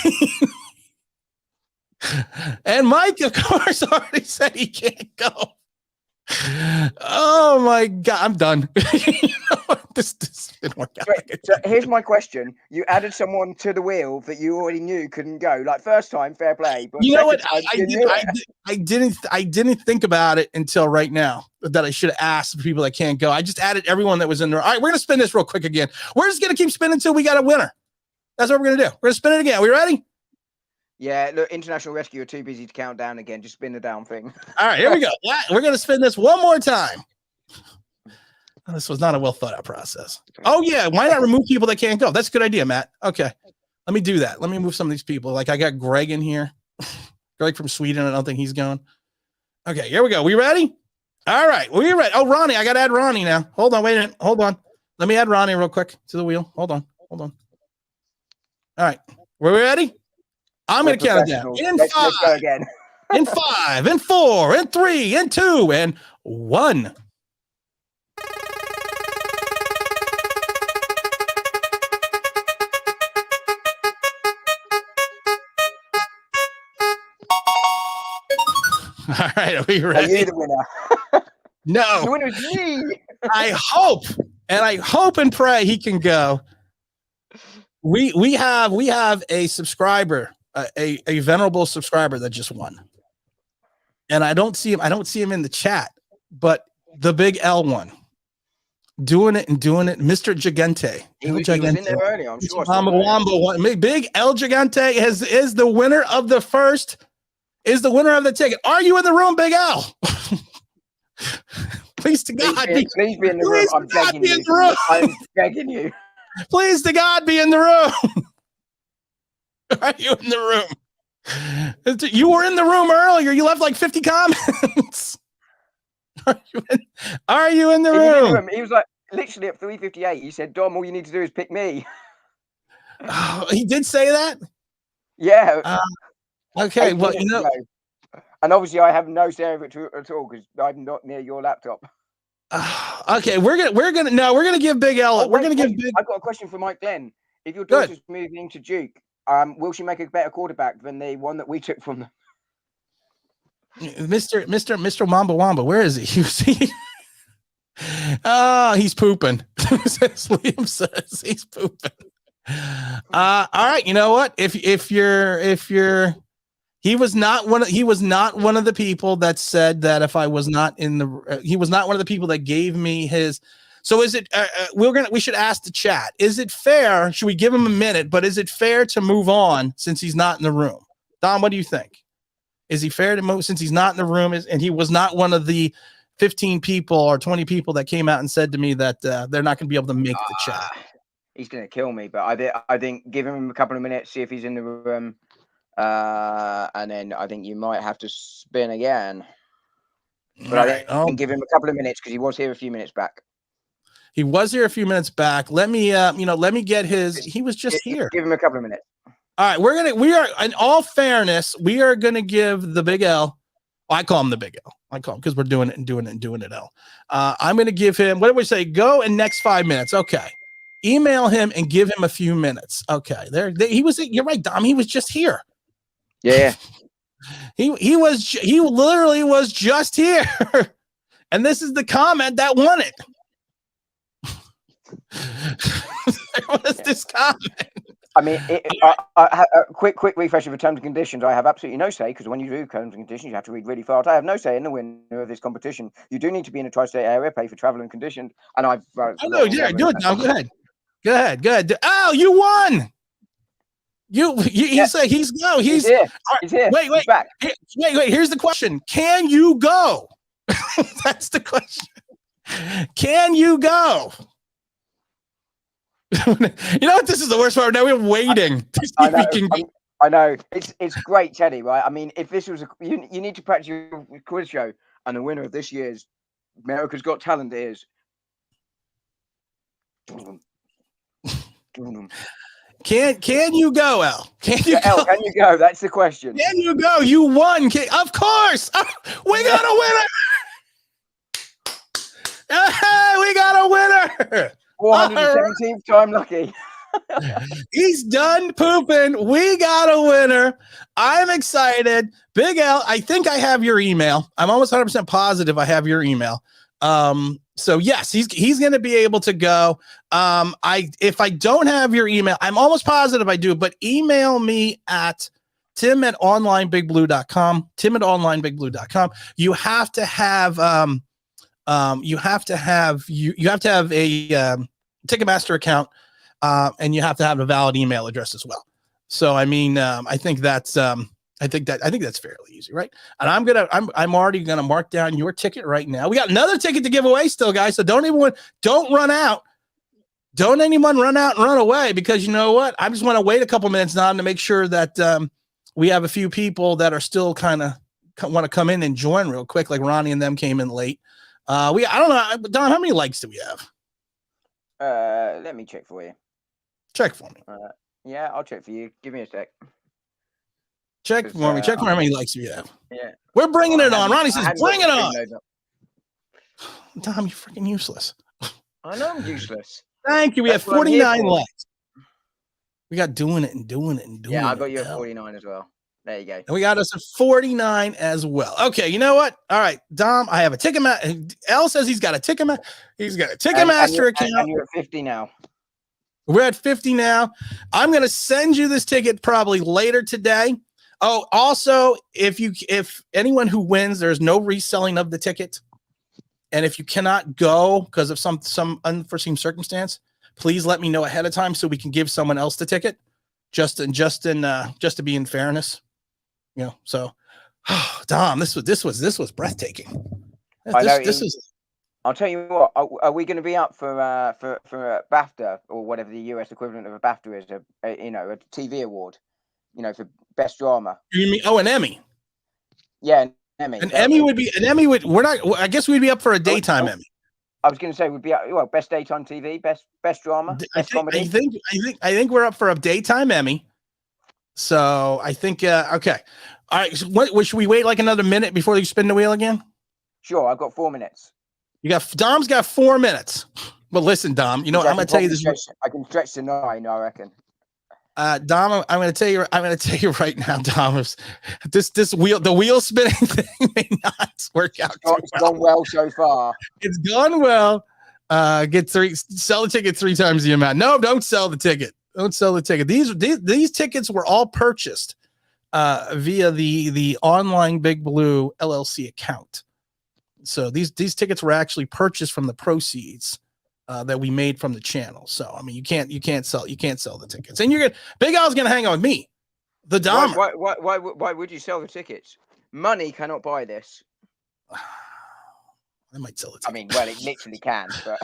And Mike, of course, already said he can't go. Oh my god, I'm done. This didn't work out. So here's my question: you added someone to the wheel that you already knew couldn't go. Like first time, fair play. But you know what? I didn't think about it until right now that I should have asked the people that can't go. I just added everyone that was in there. All right, we're gonna spin this real quick again. We're just gonna keep spinning until we got a winner. That's what we're gonna do. We're gonna spin it again. Are we ready? Yeah, look, International Rescue are too busy to count down again. Just spin the down thing. All right, here we go. We're going to spin this one more time. This was not a well thought out process. Oh, yeah. Why not remove people that can't go? That's a good idea, Matt. Okay. Let me do that. Let me move some of these people. Like I got Greg in here. Greg from Sweden. I don't think he's going. Okay, here we go. We ready? All right. We ready. Oh, Ronnie. I got to add Ronnie now. Hold on. Wait a minute. Hold on. Let me add Ronnie real quick to the wheel. Hold on. All right. We're ready? I'm going to count it down. Let's go again. In 5, in 4, in 3, in 2, and 1. All right, are we ready? Are you the winner? No. The winner is me. I hope and pray he can go. We have a subscriber, a venerable subscriber that just won. And I don't see him in the chat, but the big L one. Doing it, Mr. Gigante. He was in there earlier, I'm sure. Big El Gigante is the winner of the first. Is the winner of the ticket. Are you in the room, Big L? Please to God. Please be in the room. I'm begging you. I'm begging you. Please to God be in the room. Are you in the room? You were in the room earlier. You left like 50 comments. Are you in the room? He was like, literally at 3:58. He said, Dom, all you need to do is pick me. Oh, he did say that? Yeah. Okay, well, you know, and obviously I have no say over it at all because I'm not near your laptop. Okay, we're gonna give Big L. I've got a question for Mike Glenn. If your daughter's moving to Duke, will she make a better quarterback than the one that we took from them? Mr. Mamba Wamba, where is he? Oh, he's pooping. Liam says he's pooping. All right, you know what? If you're he was not one of the people that said that if I was not in the he was not one of the people that gave me his. So is it we should ask the chat, is it fair, should we give him a minute, but is it fair to move on since he's not in the room? Don, what do you think? Is he fair to move since he's not in the room and he was not one of the 15 people or 20 people that came out and said to me that they're not going to be able to make the chat? He's going to kill me, but I think give him a couple of minutes, see if he's in the room. And then I think you might have to spin again. But I think give him a couple of minutes because he was here a few minutes back. He was here a few minutes back. Let me get his. He was just here. Give him a couple of minutes. All right, we are in all fairness, we are gonna give the Big L. I call him the Big L. I call him because we're doing it L. I'm gonna give him. What did we say? Go in next 5 minutes. Okay. Email him and give him a few minutes. Okay. He was. You're right, Dom. He was just here. Yeah. He literally was just here. And this is the comment that won it. There was this comment. I mean, quick refresh of the terms and conditions. I have absolutely no say because when you do terms and conditions, you have to read really fast. I have no say in the winner of this competition. You do need to be in a tri-state area, pay for travel and conditions. And I've. I know, yeah, good. Now, go ahead. Oh, you won. He said he's here. He's here. Wait. He's back. Wait. Here's the question: can you go? That's the question. Can you go? You know what? This is the worst part. Now we're waiting. I know. It's great, Teddy. Right? I mean, if this was you need to practice your quiz show, and the winner of this year's America's Got Talent is. Can you go, Al? Can you go? That's the question. Can you go? You won. Of course. We got a winner. Hey, we got a winner. 417th time lucky. He's done pooping. We got a winner. I'm excited. Big L, I think I have your email. I'm almost 100% positive I have your email. So yes, he's going to be able to go. If I don't have your email, I'm almost positive I do, but email me at tim@onlineBigBlue.com, tim@onlineBigBlue.com. You have to have a Ticketmaster account, and you have to have a valid email address as well. So, I mean, I think that's fairly easy, right? And I'm already gonna mark down your ticket right now. We got another ticket to give away still, guys. So don't run out. don't anyone run out and run away, because you know what? I just want to wait a couple minutes now to make sure that we have a few people that are still kind of want to come in and join real quick, like Ronnie and them came in late. I don't know, Don, how many likes do we have? Let me check for you. Check for me. Yeah, I'll check for you. Give me a sec. Check for me. Check for how many likes we have. Yeah. We're bringing it on. Ronnie says, bring it on. Over. Tom, you're freaking useless. I know I'm useless. Thank you. We have 49 likes. We got doing it and doing it and doing it. Yeah, I got you at 49 as well. There you go. And we got us at 49 as well. Okay, you know what? All right, Dom, I have a Ticketmaster. L says he's got a Ticketmaster. He's got a Ticketmaster account. And you're at 50 now. We're at 50 now. I'm going to send you this ticket probably later today. Oh, also, if anyone who wins, there's no reselling of the ticket. And if you cannot go because of some unforeseen circumstance, please let me know ahead of time so we can give someone else the ticket. Just to be in fairness, you know. So, Dom, this was breathtaking. This is. I'll tell you what. Are we going to be up for BAFTA or whatever the US equivalent of a BAFTA is? A TV award. For best drama. You mean an Emmy? Yeah, an Emmy. We're not. I guess we'd be up for a daytime Emmy. I was going to say we'd be best daytime TV, best drama, best comedy. I think we're up for a daytime Emmy. So I think okay. All right. So should we wait like another minute before you spin the wheel again? Sure, I've got 4 minutes. Dom's got 4 minutes. But listen, Dom, I'm going to tell you this. I can stretch to 9, I reckon. Dom, I'm going to tell you right now, Dom, the wheel spinning thing may not work out. It's gone well so far. It's gone well. Sell the ticket 3 times the amount. No, don't sell the ticket. Don't sell the ticket. These tickets were all purchased via the online Big Blue LLC account. So these tickets were actually purchased from the proceeds that we made from the channel. So I mean, you can't sell the tickets. And Big Al's gonna hang on with me, the Dom. Why would you sell the tickets? Money cannot buy this. I might sell the ticket. I mean, well, it literally can, but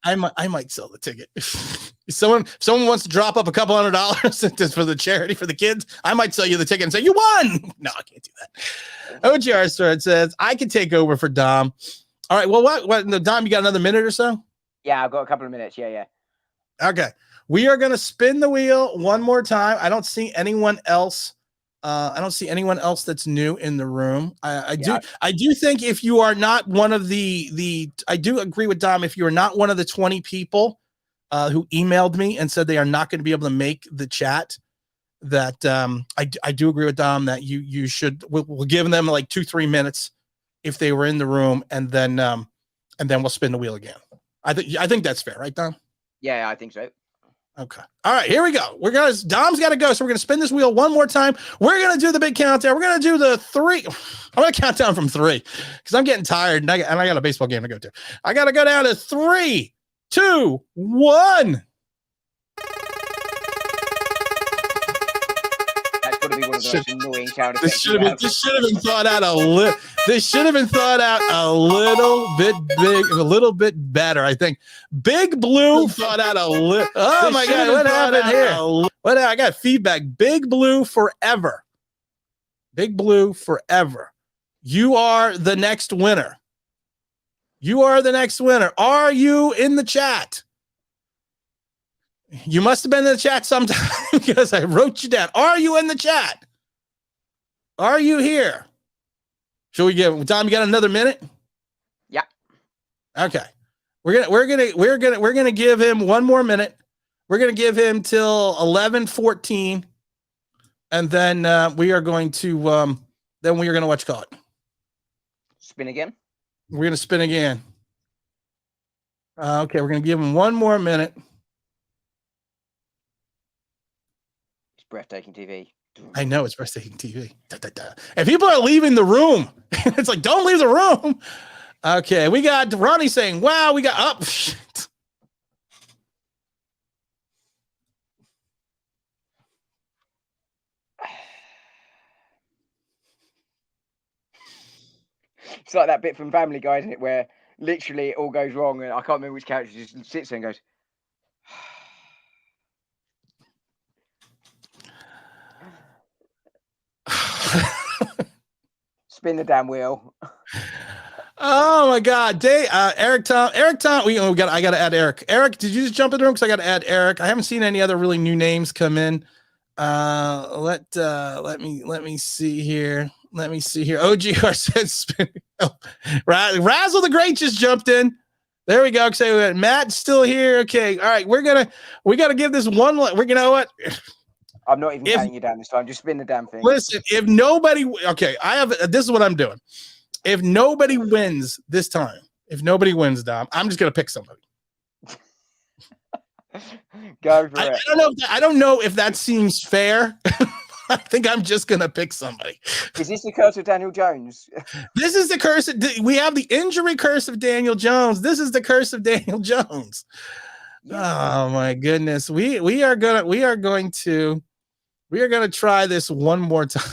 I might sell the ticket. If someone wants to drop up a couple $100 for the charity for the kids, I might sell you the ticket and say you won. No, I can't do that. OGR Store says I can take over for Dom. All right. Well, what Dom, you got another minute or so? Yeah, I've got a couple of minutes. Yeah. Okay. We are going to spin the wheel one more time. I don't see anyone else. That's new in the room. I do think if you are not one of I do agree with Dom. If you are not one of the 20 people who emailed me and said they are not going to be able to make the chat, that I do agree with Dom that you should. We'll give them like 2-3 minutes if they were in the room, and then we'll spin the wheel again. I think that's fair, right, Dom? Yeah, I think so. Okay. All right, here we go. Dom's got to go, so we're gonna spin this wheel one more time. We're gonna do the big countdown. We're gonna do the 3. I'm gonna count down from 3 because I'm getting tired and I got a baseball game to go to. I gotta go down to 3, 2, 1. That's gonna be one of the most annoying sound effects. This should have been thought out a little. This should have been thought out a little bit better, I think. Big Blue thought out a little. Oh my God, what happened here? I got feedback. Big Blue forever. Big Blue forever. You are the next winner. You are the next winner. Are you in the chat? You must have been in the chat sometime because I wrote you down. Are you in the chat? Are you here? Should we give Tom? You got another minute? Yeah. Okay. We're gonna give him one more minute. We're gonna give him till 11:14, and then we are going to watch call it. Spin again. We're gonna spin again. Okay, we're gonna give him one more minute. It's breathtaking TV. I know it's breathtaking TV. Da, da, da. And people are leaving the room. It's like, don't leave the room. Okay, we got Ronnie saying, wow, we got up. Shit. It's like that bit from Family Guy, isn't it? Where literally it all goes wrong, and I can't remember which character just sits there and goes. Spin the damn wheel. Oh my God, Eric Tom. I got to add Eric. Eric, did you just jump in the room? Because I got to add Eric. I haven't seen any other really new names come in. Let me see here. OGR says spin. Oh, Razzle the Great just jumped in. There we go. Say Matt's still here. Okay, all right. We gotta give this one. You know what? I'm not even counting you down this time. Just spin the damn thing. Listen, if nobody, okay, this is what I'm doing. If nobody wins this time, Dom, I'm just gonna pick somebody. Go for it. I don't know if that seems fair. I think I'm just gonna pick somebody. Is this the curse of Daniel Jones? This is the curse. We have the injury curse of Daniel Jones. This is the curse of Daniel Jones. Yeah. Oh my goodness. We are going to try this one more time.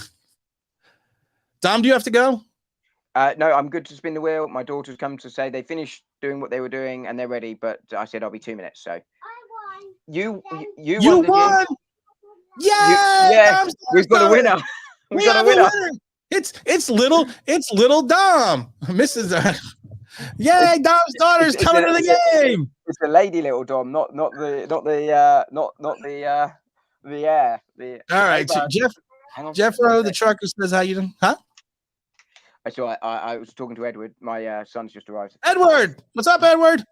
Dom, do you have to go? No, I'm good to spin the wheel. My daughter's come to say they finished doing what they were doing and they're ready, but I said I'll be 2 minutes. So you won. Yeah, we've got a winner. We've got a winner. It's little Dom. Mrs. Yay, Dom's daughter's coming to the game. It's the lady little Dom, not the All right, so Jeff Rowe, the trucker says, how you doing? Huh? So I was talking to Edward. My son's just arrived. Edward, what's up, Edward?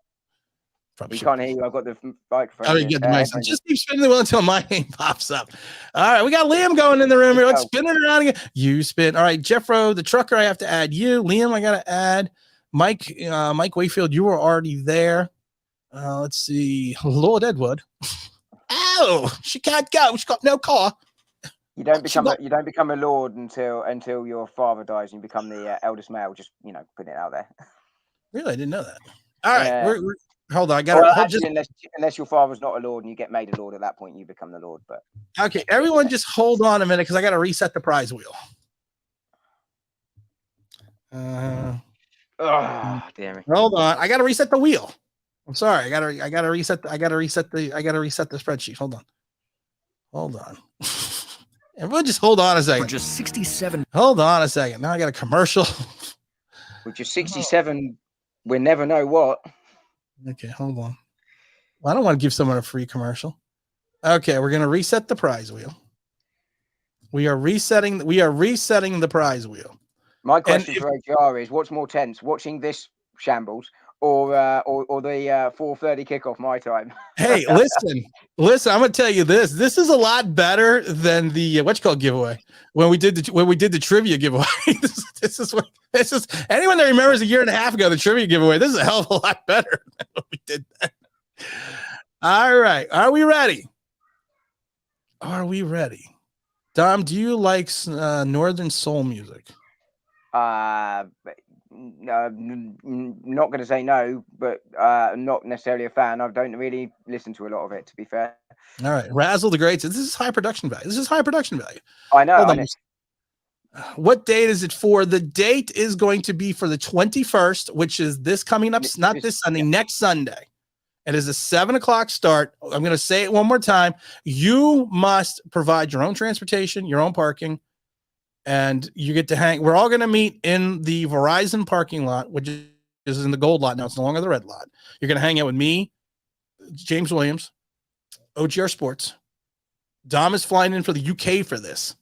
We can't hear you. I've got the microphone. Oh, you get the mic. Just keep spinning the wheel until my name pops up. All right, we got Liam going in the room here. Let's spin it around again. You spin. All right, Jeff Rowe, the trucker, I have to add you. Liam, I got to add Mike Wayfield. You were already there. Let's see. Lord Edward. Oh, she can't go. She's got no car. You don't become a lord until your father dies and you become the eldest male. Just putting it out there. Really, I didn't know that. All right, we're hold on. I got unless your father's not a lord and you get made a lord at that point, you become the lord. But okay, everyone, just hold on a minute because I got to reset the prize wheel. Damn it! Hold on, I got to reset the wheel. I'm sorry, I got to reset the spreadsheet. Hold on. Everyone, just hold on a second. For just 67. Hold on a second. Now I got a commercial. With your 67, we never know what. Okay, hold on. Well, I don't want to give someone a free commercial. Okay, we're going to reset the prize wheel. We are resetting the prize wheel. My question for OGR is: what's more tense, watching this shambles or the 4:30 kickoff my time? Hey, listen. I'm going to tell you this. This is a lot better than the giveaway when we did the trivia giveaway. This is anyone that remembers a year and a half ago the trivia giveaway. This is a hell of a lot better than what we did then. All right, are we ready? Dom, do you like Northern Soul music? Not going to say no, but not necessarily a fan. I don't really listen to a lot of it, to be fair. All right, Razzle the Great. This is high production value. I know. What date is it for? The date is going to be for the 21st, which is this coming up, not this Sunday, next Sunday. It is a 7:00 start. I'm going to say it one more time. You must provide your own transportation, your own parking, and you get to hang. We're all going to meet in the Verizon parking lot, which is in the gold lot now. It's no longer the red lot. You're going to hang out with me, James Williams, OGR Sports. Dom is flying in for the UK for this,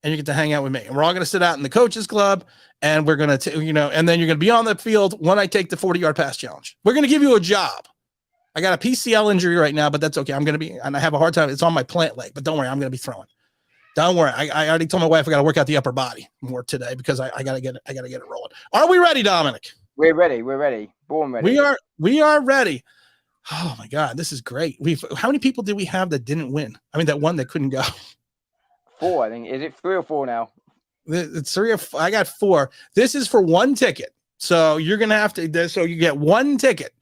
and you get to hang out with me. And we're all going to sit out in the coaches club, and we're going to, and then you're going to be on the field when I take the 40-yard pass challenge. We're going to give you a job. I got a PCL injury right now, but that's okay. I'm going to be, and I have a hard time. It's on my plant leg, but don't worry. I'm going to be throwing. Don't worry. I already told my wife I got to work out the upper body more today because I got to get it rolling. Are we ready, Dominic? We're ready. Born ready. We are ready. Oh my God, this is great. How many people did we have that didn't win? I mean, that one that couldn't go. 4, I think. Is it 3 or 4 now? It's 3 or 4. I got 4. This is for one ticket. So you're going to have to, so you get one ticket.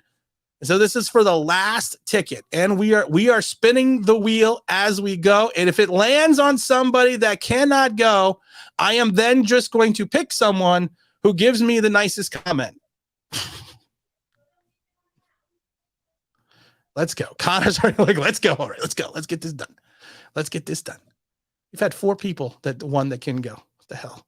So this is for the last ticket, and we are spinning the wheel as we go. And if it lands on somebody that cannot go, I am then just going to pick someone who gives me the nicest comment. Let's go. Connor's already like, let's go. All right, let's go. Let's get this done. Let's get this done. We've had 4 people that can go. What the hell?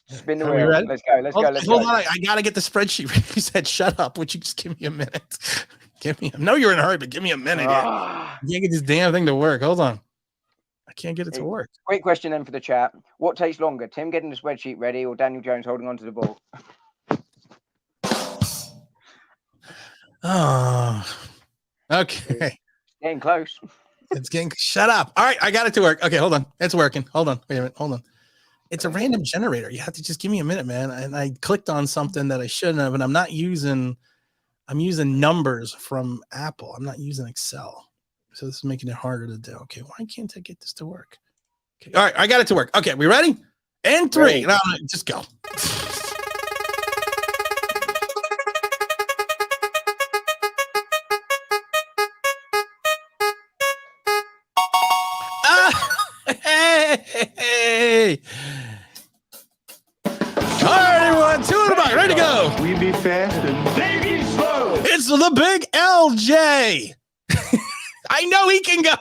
Spin the wheel. Let's go. Let's go. Hold on. I got to get the spreadsheet. He said, shut up. Would you just give me a minute? I know you're in a hurry, but give me a minute. I can't get this damn thing to work. Hold on. I can't get it to work. Quick question then for the chat. What takes longer, Tim getting the spreadsheet ready or Daniel Jones holding on to the ball? Oh, okay. Getting close. It's getting, shut up. All right. I got it to work. Okay. Hold on. It's working. Hold on. Wait a minute. Hold on. It's a random generator. You have to just give me a minute, man. And I clicked on something that I shouldn't have, and I'm using numbers from Apple. I'm not using Excel. So this is making it harder to do. Okay. Why can't I get this to work? Okay. All right. I got it to work. Okay. We ready? And 3. No, just go. Hey. All right, everyone. 2 in the box. Ready to go. We be fast and they be slow. It's the big LJ. I know he can go.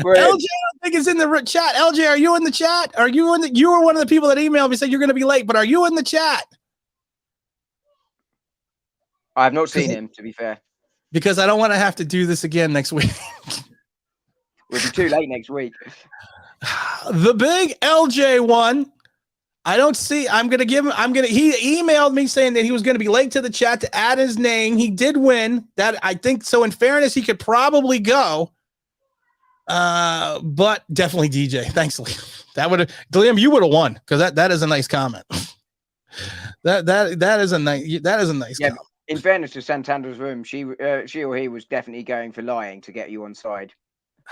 Right. LJ, I think is in the chat. LJ, are you in the chat? Are you in the? You were one of the people that emailed me said you're going to be late, but are you in the chat? I have not seen him, to be fair. Because I don't want to have to do this again next week. We'll be too late next week. The big LJ one. I don't see. He emailed me saying that he was going to be late to the chat to add his name. He did win that. I think so. In fairness, he could probably go. But definitely DJ. Thanks, Liam. That would have, Liam, you would have won because that is a nice comment. that is a nice comment. In fairness to Santander's room, she or he was definitely going for lying to get you on side.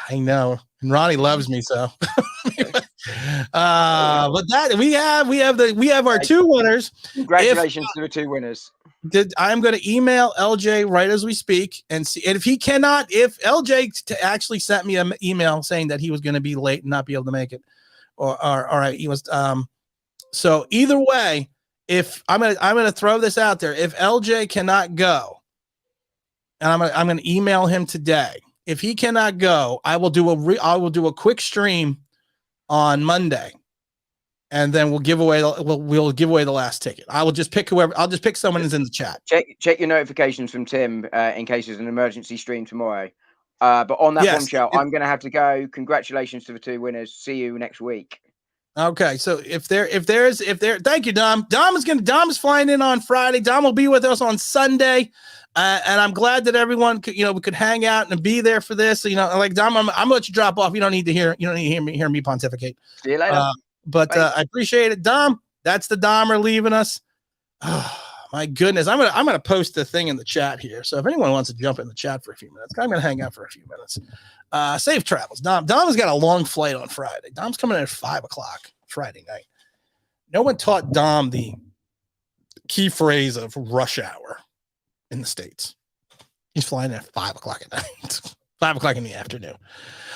I know, and Ronnie loves me so. But that we have our 2 winners. Congratulations to the 2 winners. I'm going to email LJ right as we speak and see. And if LJ actually sent me an email saying that he was going to be late and not be able to make it, or all right, he was. So either way, if I'm gonna throw this out there, if LJ cannot go, and I'm gonna email him today. If he cannot go, I will do a quick stream on Monday, and then we'll give away the last ticket. I will just pick whoever. I'll just pick someone who's in the chat. Check your notifications from Tim in case there's an emergency stream tomorrow. But on that bombshell, I'm going to have to go. Congratulations to the 2 winners. See you next week. Okay, so if there, thank you, Dom. Dom is flying in on Friday. Dom will be with us on Sunday. And I'm glad that everyone could, we could hang out and be there for this. Like Dom, I'm gonna let you drop off. You don't need to hear me pontificate. See you later. But I appreciate it, Dom. That's the Dommer leaving us. Oh, my goodness, I'm gonna post the thing in the chat here. So if anyone wants to jump in the chat for a few minutes, I'm gonna hang out for a few minutes. Safe travels, Dom. Dom has got a long flight on Friday. Dom's coming in at 5:00 Friday night. No one taught Dom the key phrase of rush hour in the States. He's flying at 5:00 at night, 5:00 in the afternoon.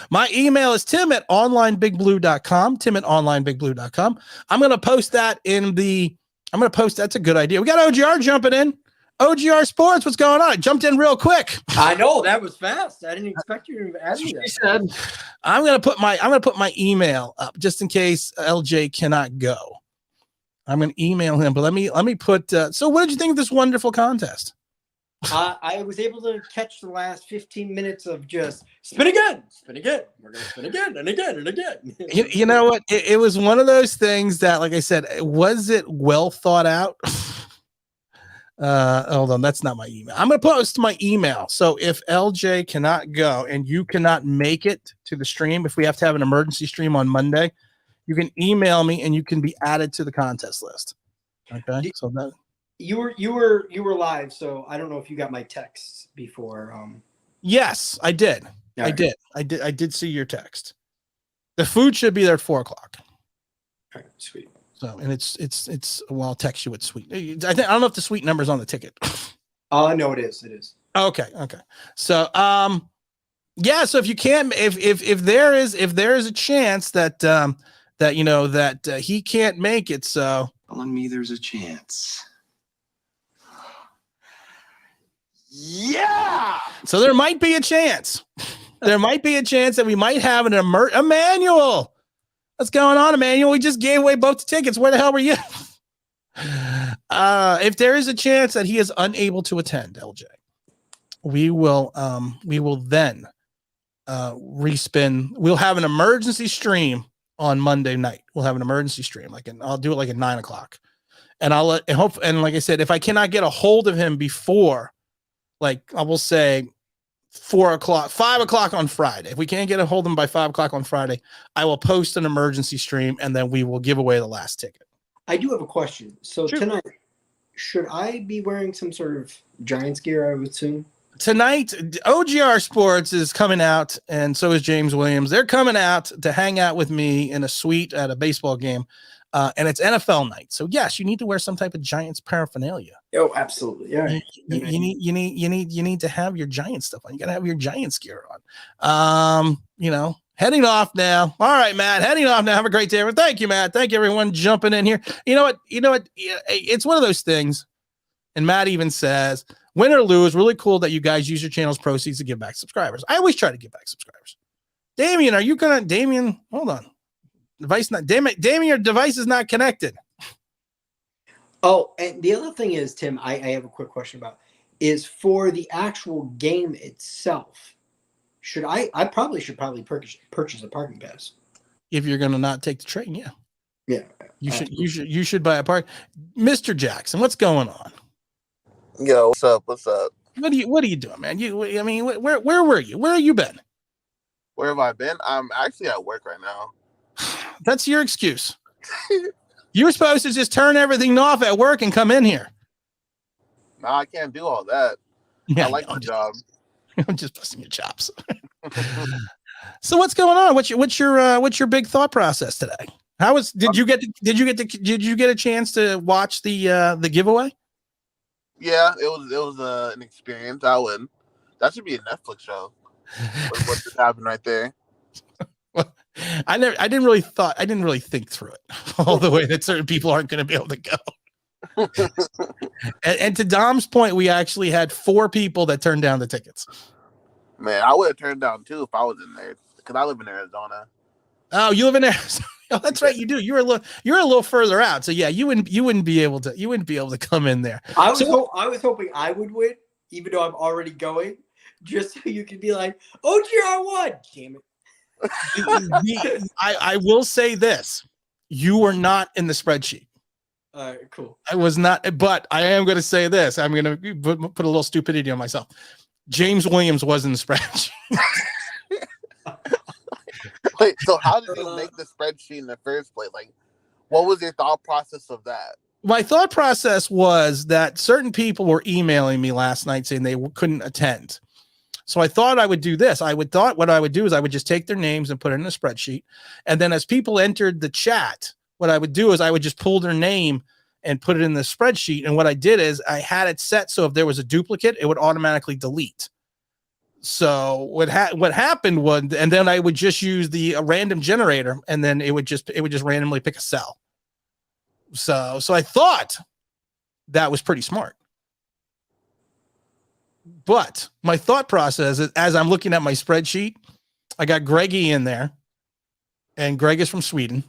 My email is tim@onlineBigBlue.com, tim@onlineBigBlue.com. I'm going to post that that's a good idea. We got OGR jumping in. OGR Sports, what's going on? I jumped in real quick. I know that was fast. I didn't expect you to ask me that. I'm going to put my email up just in case LJ cannot go. I'm going to email him, but let me put, so what did you think of this wonderful contest? I was able to catch the last 15 minutes of just spin again. We're going to spin again and again and again. You know what? It was one of those things that, like I said, was it well thought out? Hold on. That's not my email. I'm going to post my email. So if LJ cannot go and you cannot make it to the stream, if we have to have an emergency stream on Monday, you can email me and you can be added to the contest list. Okay. So that. You were live, so I don't know if you got my texts before. Yes, I did. I did see your text. The food should be there at 4:00. All right, sweet. So, and it's well, I'll text you what's sweet. I don't know if the sweet number's on the ticket. No, it is. It is. Okay. So, yeah. So if you can, if there is a chance that he can't make it, so telling me there's a chance. Yeah. So there might be a chance. There might be a chance that we might have an Emmanuel. What's going on, Emmanuel? We just gave away both the tickets. Where the hell were you? If there is a chance that he is unable to attend, LJ, we will then respin. We'll have an emergency stream on Monday night. We'll have an emergency stream, I'll do it like at 9:00, and I'll let and hope. And like I said, if I cannot get a hold of him before, like I will say 4:00, 5:00 on Friday. If we can't get a hold of him by 5:00 on Friday, I will post an emergency stream, and then we will give away the last ticket. I do have a question. So tonight, should I be wearing some sort of Giants gear, I would assume? Tonight, OGR Sports is coming out, and so is James Williams. They're coming out to hang out with me in a suite at a baseball game, and it's NFL night. So yes, you need to wear some type of Giants paraphernalia. Oh, absolutely. Yeah. You need to have your Giants stuff on. You got to have your Giants gear on. Heading off now. All right, Matt, heading off now. Have a great day. Thank you, Matt. Thank you, everyone jumping in here. You know what? It's one of those things. And Matt even says, win or lose, really cool that you guys use your channel's proceeds to give back subscribers. I always try to give back subscribers. Damien, are you gonna? Damien, hold on. Device not. Damien, your device is not connected. Oh, and the other thing is, Tim, I have a quick question about is for the actual game itself. I should probably purchase a parking pass. If you're gonna not take the train, yeah. Yeah. You should buy a park. Mr. Jackson, what's going on? Yo, what's up? What's up? What are you doing, man? Where were you? Where have you been? Where have I been? I'm actually at work right now. That's your excuse. You were supposed to just turn everything off at work and come in here. No, I can't do all that. Yeah, I like my job. I'm just busting your chops. So what's going on? What's your big thought process today? Did you get a chance to watch the giveaway? Yeah, it was an experience. That should be a Netflix show. What just happened right there? Well, I didn't really think through it all the way that certain people aren't going to be able to go. and to Dom's point, we actually had 4 people that turned down the tickets. Man, I would have turned down 2 if I was in there because I live in Arizona. Oh, you live in Arizona. Oh, that's right, you do. You're a little further out, so yeah, you wouldn't be able to come in there. I was hoping I would win, even though I'm already going, just so you could be like, OGR won. Damn it. I will say this: you were not in the spreadsheet. All right, cool. I was not, but I am going to say this. I'm going to put a little stupidity on myself. James Williams was in the spreadsheet. Wait, so how did you make the spreadsheet in the first place? Like, what was your thought process of that? My thought process was that certain people were emailing me last night saying they couldn't attend. So I thought I would do this. What I would do is I would just take their names and put it in a spreadsheet. And then as people entered the chat, what I would do is I would just pull their name and put it in the spreadsheet. And what I did is I had it set so if there was a duplicate, it would automatically delete. So what happened was, and then I would just use the random generator, and then it would just randomly pick a cell. So I thought that was pretty smart. But my thought process is, as I'm looking at my spreadsheet, I got Greggy in there, and Greg is from Sweden.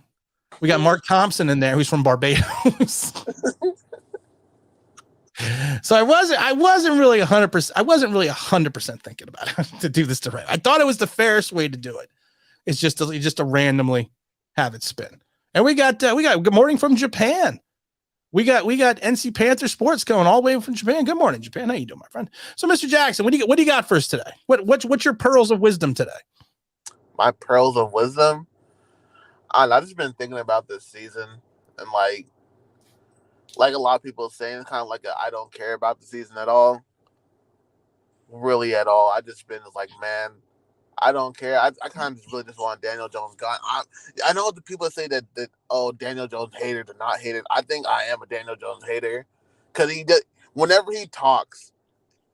We got Mark Thompson in there, who's from Barbados. So I wasn't really 100%. I wasn't really 100% thinking about it to do this to Ray. I thought it was the fairest way to do it. It's just to randomly have it spin. And we got good morning from Japan. We got NC Panther Sports going all the way from Japan. Good morning, Japan. How you doing, my friend? So, Mr. Jackson, what do you got for us today? What's your pearls of wisdom today? My pearls of wisdom. I've just been thinking about this season, and like a lot of people saying, it's kind of like I don't care about the season at all. Really at all. I just been like, man, I don't care. I kind of really just want Daniel Jones gone. I know the people say that Daniel Jones haters are not haters. I think I am a Daniel Jones hater because whenever he talks,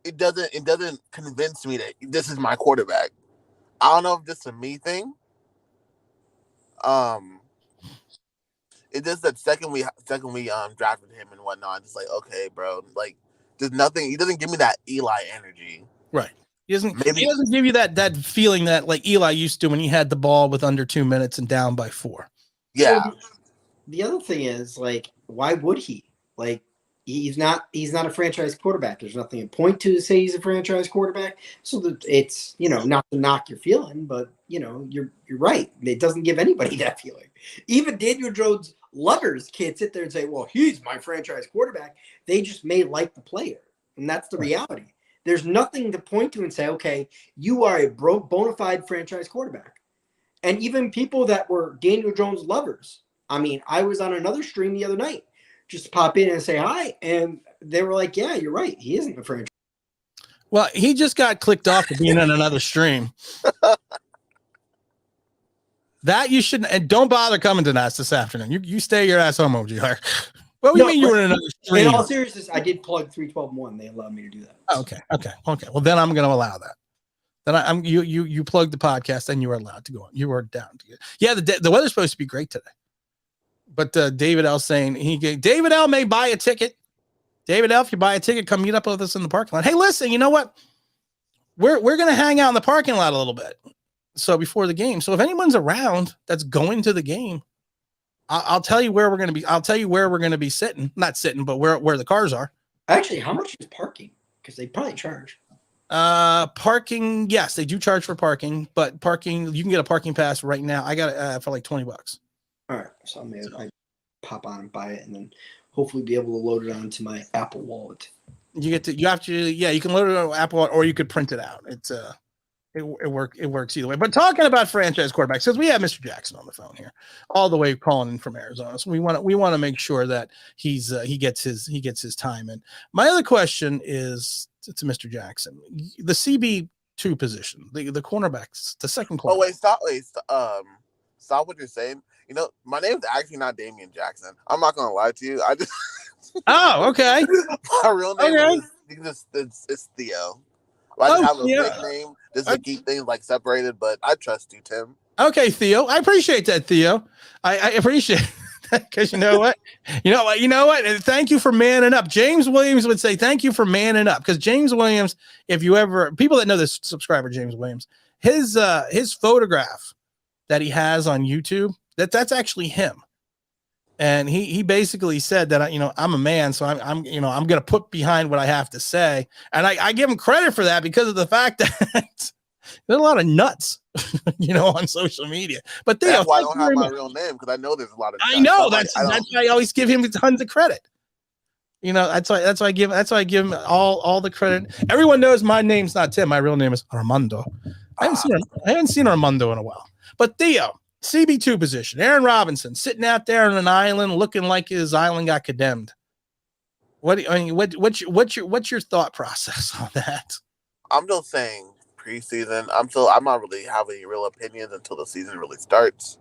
it doesn't convince me that this is my quarterback. I don't know if this is a me thing. It's just that second we drafted him and whatnot, just like, okay, bro, like There's nothing. He doesn't give me that Eli energy. Right. He doesn't Maybe- he doesn't give you that feeling that like Eli used to when he had the ball with under 2 minutes and down by 4. Yeah. Well, the other thing is, like, why would he? Like, he's not a franchise quarterback. There's nothing to point to say he's a franchise quarterback. So that it's, not to knock your feeling, but you're right. It doesn't give anybody that feeling. Even Daniel Jones lovers can't sit there and say, well, he's my franchise quarterback. They just may like the player. And that's the reality. There's nothing to point to and say, okay, you are a bona fide franchise quarterback. And even people that were Daniel Jones lovers. I mean, I was on another stream the other night, just pop in and say hi. And they were like, yeah, you're right. He isn't a franchise. Well, he just got clicked off for being on another stream. That you shouldn't, and don't bother coming to us this afternoon. You stay your ass home, OGR. What do you mean you were in another stream? In all seriousness, I did plug 312.1. They allowed me to do that. Oh, okay. Well, then I'm going to allow that. Then you plugged the podcast, and you are allowed to go on. You are down to get. Yeah, the weather's supposed to be great today. But David L saying David L may buy a ticket. David L, if you buy a ticket, come meet up with us in the parking lot. Hey, listen, you know what? We're going to hang out in the parking lot a little bit. So before the game. So if anyone's around that's going to the game, I'll tell you where we're going to be. I'll tell you where we're going to be sitting. Not sitting, but where the cars are. Actually, how much is parking? Because they probably charge. Parking. Yes, they do charge for parking, but parking, you can get a parking pass right now. I got it for like $20. All right. So I pop on and buy it and then hopefully be able to load it onto my Apple Wallet. You can load it on Apple Wallet or you could print it out. It works either way. But talking about franchise quarterbacks, because we have Mr. Jackson on the phone here, all the way calling in from Arizona. So we want to make sure that he gets his time in. My other question is to Mr. Jackson, the CB2 position, the cornerbacks, the second corner. Oh wait, stop what you're saying. My name's actually not Damian Jackson. I'm not gonna lie to you. I just Oh, okay. my real name is it's Theo. I just have a nickname just to keep things like separated, but I trust you, Tim. Okay, Theo. I appreciate that, Theo. I appreciate that because you know what? You know what? And thank you for manning up. James Williams would say thank you for manning up because James Williams, people that know this subscriber, James Williams, his photograph that he has on YouTube, that's actually him. And he basically said that, I'm a man, so I'm going to put behind what I have to say. And I give him credit for that because of the fact that there's a lot of nuts, on social media. But that's why I don't have my real name because I know there's a lot of nuts. I know that's why I always give him tons of credit. That's why I give him all the credit. Everyone knows my name's not Tim. My real name is Armando. I haven't seen Armando in a while. But Theo, CB2 position, Aaron Robinson sitting out there on an island looking like his island got condemned. What's your thought process on that? I'm just saying preseason. I'm not really having any real opinions until the season really starts.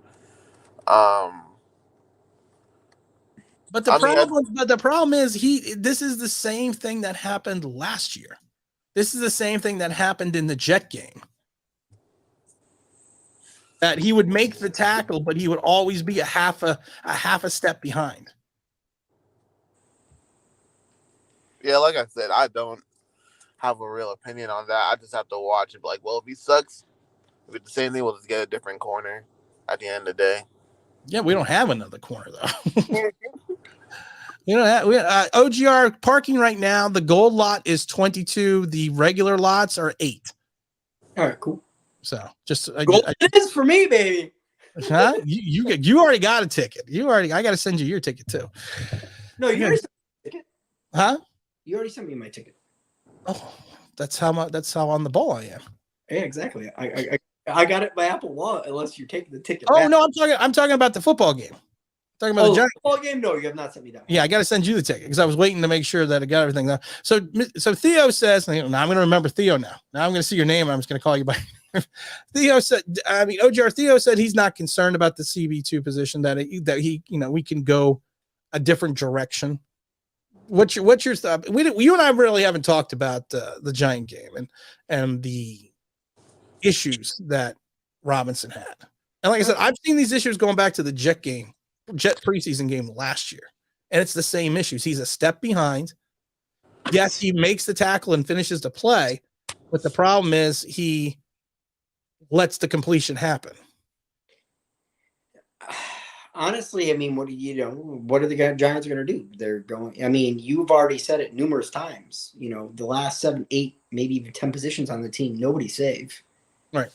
But the problem is this is the same thing that happened last year. This is the same thing that happened in the Jet game. That he would make the tackle, but he would always be a half a step behind. Yeah, like I said, I don't have a real opinion on that. I just have to watch and be like, well, if he sucks, if it's the same thing, we'll just get a different corner at the end of the day. Yeah, we don't have another corner though. OGR parking right now. The gold lot is 22. The regular lots are 8. All right, cool. So just it is for me, baby. Huh? You already got a ticket. I got to send you your ticket too. No, you already sent me my ticket. Huh? You already sent me my ticket. Oh, that's how on the ball I am. Yeah, exactly. I got it by Apple Wallet unless you're taking the ticket. Oh back. no, I'm talking about the football game. Talking about the Giants football game. No, you have not sent me that. Yeah, I got to send you the ticket because I was waiting to make sure that I got everything. So Theo says, now I'm going to remember Theo now. Now I'm going to see your name. I'm just going to call you by. Theo said, OJR Theo said he's not concerned about the CB2 position that he we can go a different direction. What's your thought? You and I really haven't talked about the Giant game and the issues that Robinson had. And like I said, I've seen these issues going back to the Jet preseason game last year, and it's the same issues. He's a step behind. Yes, he makes the tackle and finishes the play, but the problem is he lets the completion happen. Honestly, I mean, what are the Giants going to do? They're going. I mean, you've already said it numerous times. The last 7, 8, maybe even 10 positions on the team, nobody's safe. Right.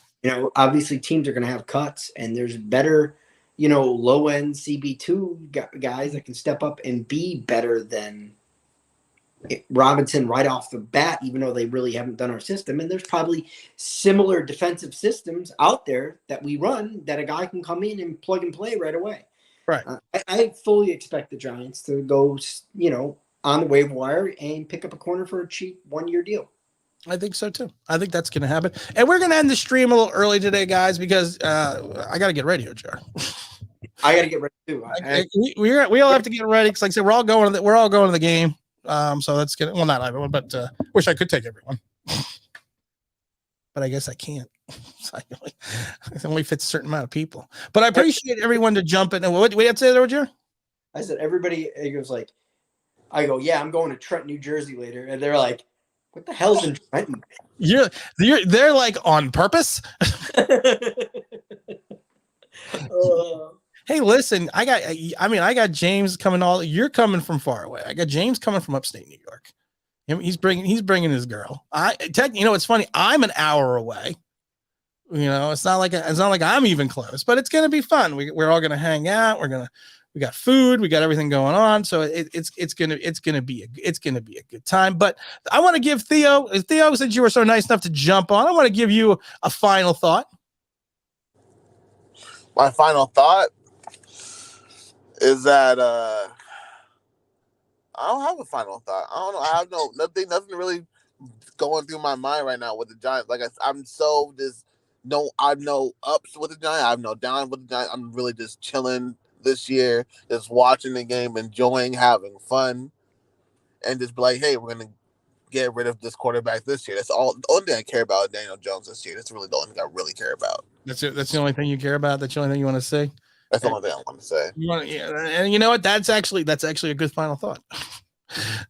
Obviously, teams are going to have cuts, and there's better, low end CB2 guys that can step up and be better than Robinson right off the bat, even though they really haven't done our system. And there's probably similar defensive systems out there that we run that a guy can come in and plug and play right away. Right. I fully expect the Giants to go, on the waiver wire and pick up a corner for a cheap 1-year deal. I think so too. I think that's going to happen. And we're going to end the stream a little early today, guys, because I got to get ready, Jar. I got to get ready too. We all have to get ready because, like I said, we're all going to the game. So that's good. Well, not everyone, but wish I could take everyone, but I guess I can't. It only fits a certain amount of people. But I appreciate everyone to jump in. And what you have to say there, Jar? I said everybody. It goes like, I go, yeah, I'm going to Trenton, New Jersey later, and they're like, what the hell's in Trenton? They're like on purpose. Hey, listen, I got James coming you're coming from far away. I got James coming from upstate New York. He's bringing his girl. It's funny. I'm an hour away. It's not like I'm even close, but it's going to be fun. We're all going to hang out. We got food, we got everything going on. So it's going to be a good time. But I want to give Theo, since you were so nice enough to jump on, I want to give you a final thought. My final thought is that I don't have a final thought. I don't know. I have nothing really going through my mind right now with the Giants. Like I'm no ups with the Giants. I have no downs with the Giants. I'm really just chilling this year, just watching the game, enjoying, having fun, and just be like, hey, we're gonna get rid of this quarterback this year. That's all. The only thing I care about is Daniel Jones this year. That's really the only thing I really care about. That's the only thing you care about. That's the only thing you want to say. That's the only thing I want to say. And you know what? That's actually a good final thought.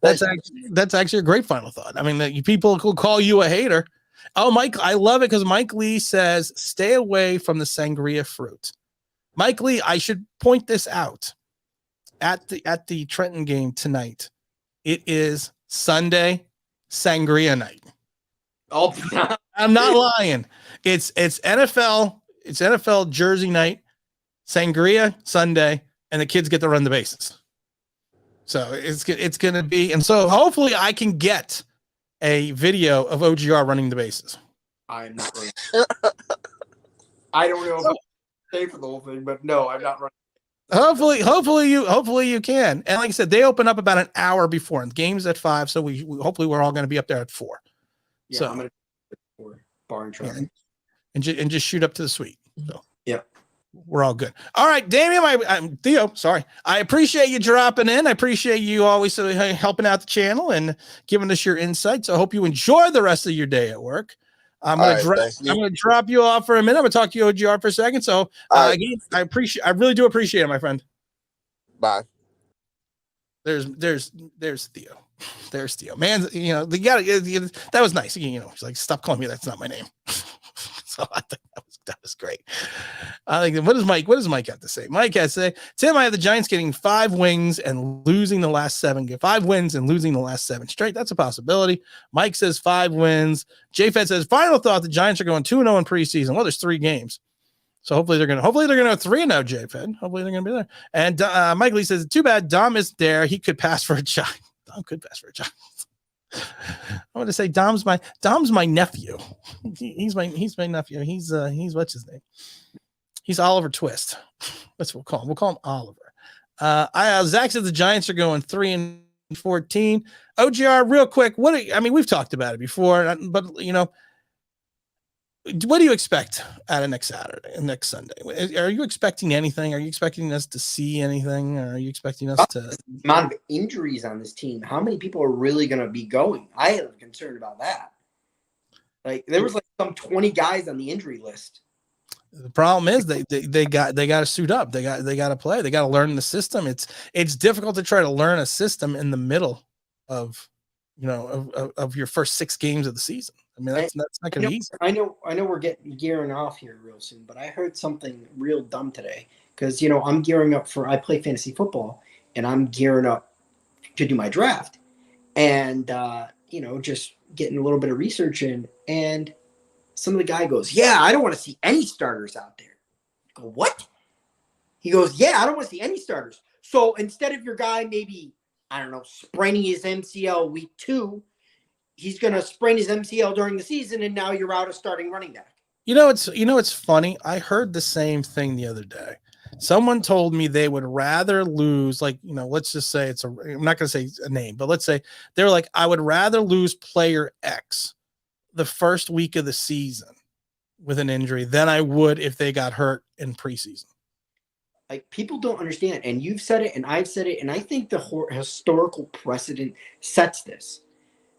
That's actually a great final thought. I mean, people will call you a hater. Oh, Mike, I love it because Mike Lee says, stay away from the sangria fruit. Mike Lee, I should point this out at the Trenton game tonight. It is Sunday sangria night. Oh, I'm not lying. It's NFL jersey night, sangria Sunday, and the kids get to run the bases. So it's going to be, and so hopefully I can get a video of OGR running the bases. I'm not running. I don't know if I'll stay for the whole thing, but no, I'm not running. Hopefully you can. And like I said, they open up about an hour before, and the game's at 5. So we hopefully we're all going to be up there at 4. Yeah, so I'm going to bar and truck. And just shoot up to the suite. So yeah. We're all good. All right, Damian, Theo, sorry. I appreciate you dropping in. I appreciate you always helping out the channel and giving us your insights. I hope you enjoy the rest of your day at work. I'm going to drop you off for a minute. I'm going to talk to you OGR for a second. So again, I really do appreciate it, my friend. Bye. There's Theo. There's Theo. Man, that was nice. He's like, stop calling me. That's not my name. So I think that was great. I think what does Mike have to say? Mike has to say, Tim, I have the Giants getting 5 wins and losing the last 7. 5 wins and losing the last 7 straight. That's a possibility. Mike says 5 wins. JFed says, final thought, the Giants are going 2-0 in preseason. Well, there's 3 games. So hopefully they're going to 3-0, JFed. Hopefully they're going to be there. And Mike Lee says, too bad Dom isn't there. He could pass for a Giant. Dom could pass for a Giant. I want to say Dom's my nephew. He's my nephew. He's what's his name? He's Oliver Twist. That's what we'll call him. We'll call him Oliver. Zach said the Giants are going 3-14. OGR, real quick. We've talked about it before, but what do you expect out of next Sunday? Are you expecting anything? Are you expecting us to see anything? Or are you expecting us to amount of injuries on this team? How many people are really going to be going? I am concerned about that. Like there was some 20 guys on the injury list. The problem is they got to suit up. They got to play. They got to learn the system. It's difficult to try to learn a system in the middle of of your first 6 games of the season. I mean, that's not going to be easy. I know we're gearing off here real soon, but I heard something real dumb today because I'm gearing up I play fantasy football and I'm gearing up to do my draft, and just getting a little bit of research in, and some of the guy goes, "Yeah, I don't want to see any starters out there." I go, "What?" He goes, "Yeah, I don't want to see any starters. So instead of your guy maybe, I don't know, spraining his MCL week 2, he's going to sprain his MCL during the season, and now you're out of starting running back." It's funny. I heard the same thing the other day. Someone told me they would rather lose, let's just say I'm not going to say a name, but let's say they're like, I would rather lose player X the first week of the season with an injury than I would if they got hurt in preseason. Like, people don't understand, and you've said it, and I've said it, and I think the historical precedent sets this.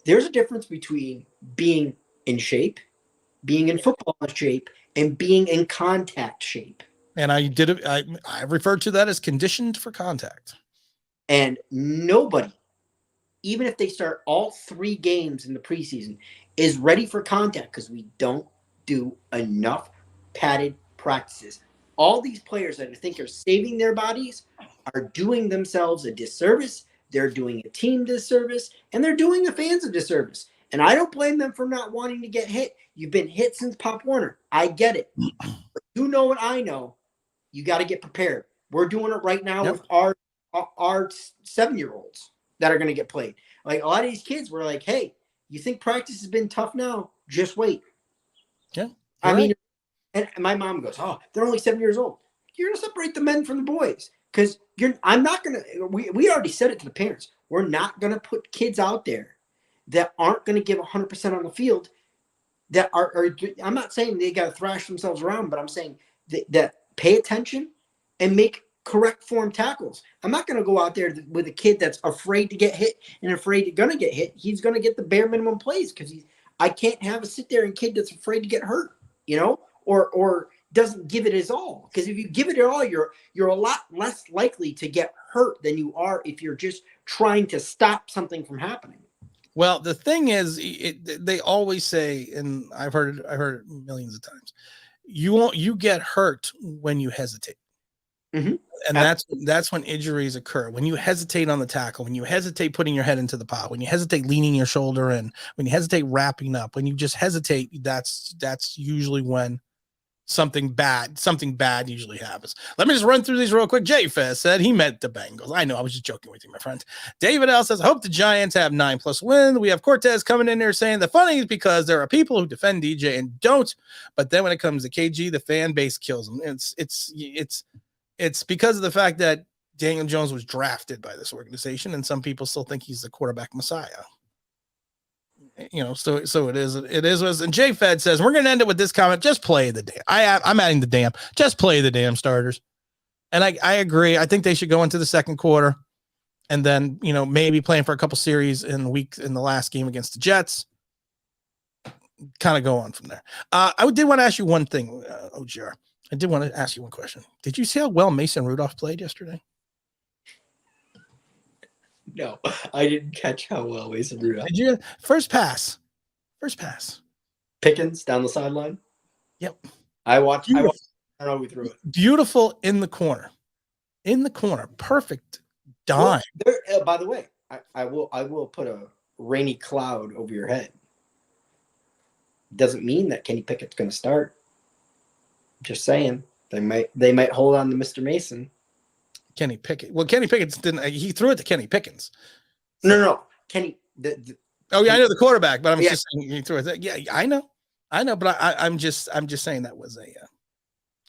There's a difference between being in shape, being in football shape, and being in contact shape. And I referred to that as conditioned for contact. And nobody, even if they start all 3 games in the preseason, is ready for contact because we don't do enough padded practices. All these players that I think are saving their bodies are doing themselves a disservice. They're doing a team disservice, and they're doing the fans a disservice. And I don't blame them for not wanting to get hit. You've been hit since Pop Warner. I get it. But you know what I know. You got to get prepared. We're doing it right now with our 7-year-olds that are going to get played. Like, a lot of these kids were like, "Hey, you think practice has been tough now? Just wait." Yeah. I mean, and my mom goes, "Oh, they're only 7 years old." You're going to separate the men from the boys because I'm not going to. We already said it to the parents. We're not going to put kids out there that aren't going to give 100% on the field. That are I'm not saying they got to thrash themselves around, but I'm saying that pay attention and make correct form tackles. I'm not going to go out there with a kid that's afraid to get hit and afraid to gonna get hit. He's going to get the bare minimum plays because I can't have a sit there and kid that's afraid to get hurt, or doesn't give it his all. Because if you give it your all, you're a lot less likely to get hurt than you are if you're just trying to stop something from happening. Well, the thing is, they always say, and I've heard it millions of times, you get hurt when you hesitate. Mm-hmm. And that's when injuries occur. When you hesitate on the tackle, when you hesitate putting your head into the pot, when you hesitate leaning your shoulder in, when you hesitate wrapping up, when you just hesitate, that's usually when something bad usually happens. Let me just run through these real quick. Jay Fez said he met the Bengals. I know, I was just joking with you, my friend. David L says, I hope the Giants have 9+ wins. We have Cortez coming in there saying the funny is because there are people who defend DJ and don't, but then when it comes to KG, the fan base kills them. It's because of the fact that Daniel Jones was drafted by this organization, and some people still think he's the quarterback messiah. So it is. And Jay Fed says, we're going to end it with this comment. Just play the damn. I'm adding the damn. Just play the damn starters. And I agree. I think they should go into the second quarter and then, maybe playing for a couple series in the last game against the Jets. Kind of go on from there. I did want to ask you one thing, OGR. I did want to ask you one question. Did you see how well Mason Rudolph played yesterday? No, I didn't catch how well Mason Rudolph. Did you? First pass. Pickens down the sideline. Yep. I watched. I don't know who threw it. Beautiful in the corner. Perfect dime. Well, by the way, I will put a rainy cloud over your head. Doesn't mean that Kenny Pickett's going to start. Just saying, they might hold on to Mr. Mason. Kenny Pickett. Well, Kenny Pickett didn't. He threw it to Kenny Pickens. So. No. Kenny. I know the quarterback, but I'm just saying he threw it. Yeah, I know, but I'm just saying that was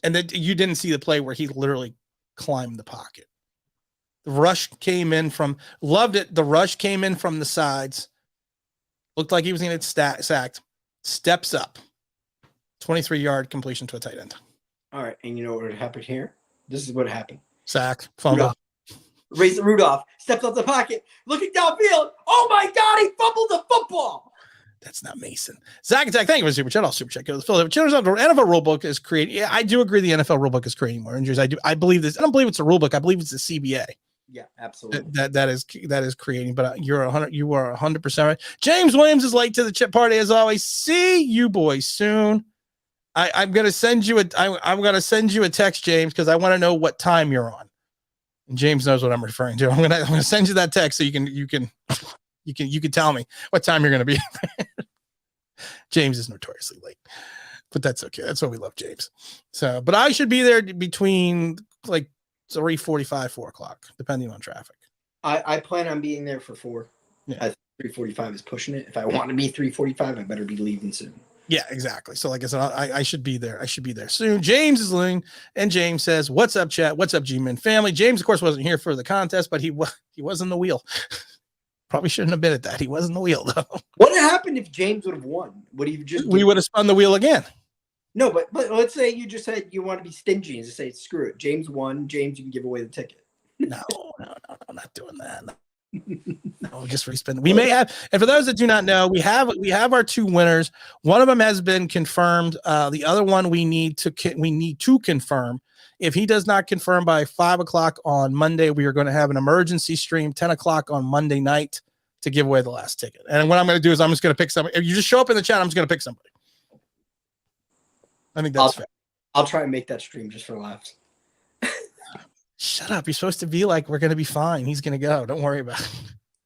and that you didn't see the play where he literally climbed the pocket. The rush came in from. Loved it. The rush came in from the sides. Looked like he was going to get sacked. Steps up. 23-yard completion to a tight end. All right, and you know what happened here? This is what happened. Sack, fumble. Rudolph steps up the pocket, looking downfield. Oh my God, he fumbled the football. That's not Mason. Zach Attack, thank you for the super chat. I'll super check. The NFL rulebook is creating. Yeah, I do agree the NFL rulebook is creating more injuries. I believe this. I don't believe it's a rulebook. I believe it's the CBA. Yeah, absolutely. That is creating. But you are 100% right. James Williams is late to the chip party as always. See you boys soon. I'm gonna send you I'm gonna send you a text, James, because I want to know what time you're on. And James knows what I'm referring to. I'm gonna send you that text so you can tell me what time you're gonna be. James is notoriously late, but that's okay. That's why we love James. So, but I should be there between like 3:45, 4 o'clock, depending on traffic. I plan on being there for 4. Yeah. 3:45 is pushing it. If I want to be 3:45, I better be leaving soon. Yeah, exactly. So like I said, I should be there. I should be there soon. James is leaving, and James says, "What's up, chat? What's up, G-Man family?" James, of course, wasn't here for the contest, but he was in the wheel. Probably shouldn't have been at that. He was in the wheel though. What happened if James would have won? Would he just? We would have spun the wheel again. No, but let's say you just said you want to be stingy and just say, "Screw it, James won. James, you can give away the ticket." No, I'm not doing that. No, just respin. We may have, and for those that do not know, we have our 2 winners. One of them has been confirmed. The other one we need to confirm. If he does not confirm by 5 o'clock on Monday, we are going to have an emergency stream 10 o'clock on Monday night to give away the last ticket. And what I'm going to do is I'm just going to pick somebody. If you just show up in the chat, I'm just going to pick somebody. I think that's fair. I'll try and make that stream just for laughs. Shut up. You're supposed to be like, we're going to be fine. He's going to go. Don't worry about it.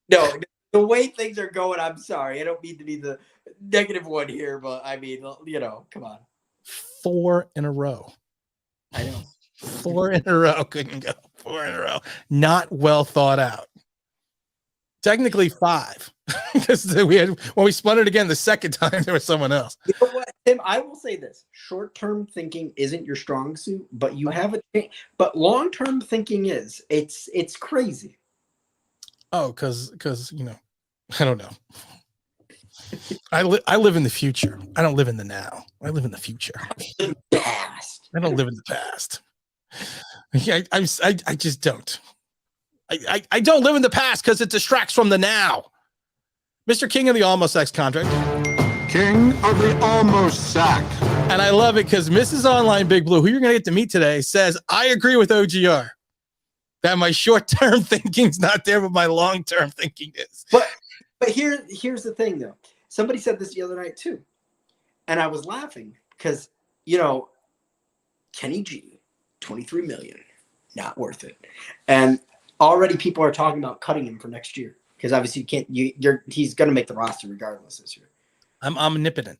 No, the way things are going, I'm sorry. I don't mean to be the negative one here, but I mean, come on. 4 in a row. I know. 4 in a row. Couldn't go. 4 in a row. Not well thought out. Technically 5. Because when we spun it again the second time, there was someone else. You know what, Tim? I will say this: short-term thinking isn't your strong suit, but you have but long-term thinking is. It's crazy. Oh, because I don't know. I live in the future. I don't live in the now. I live in the future. Past. I don't live in the past. I just don't. I don't live in the past because it distracts from the now. Mr. King of the Almost Sex contract. King of the almost sack. And I love it because Mrs. Online Big Blue, who you're going to get to meet today, says, I agree with OGR that my short-term thinking's not there, but my long-term thinking is. But here's the thing, though. Somebody said this the other night, too. And I was laughing because, Kenny G, $23 million, not worth it. And already people are talking about cutting him for next year. Because obviously he's going to make the roster regardless this year. I'm omnipotent.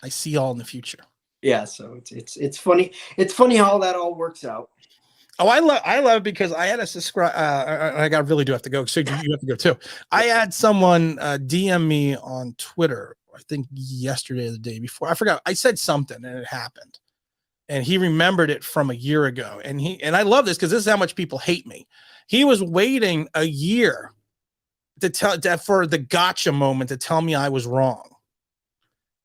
I see all in the future. Yeah, so it's funny. It's funny how that all works out. Oh, I love it because I had a subscribe. I really do have to go. So you have to go too. I had someone DM me on Twitter. I think yesterday or the day before. I forgot. I said something and it happened, and he remembered it from a year ago. And I love this because this is how much people hate me. He was waiting a year for the gotcha moment to tell me I was wrong.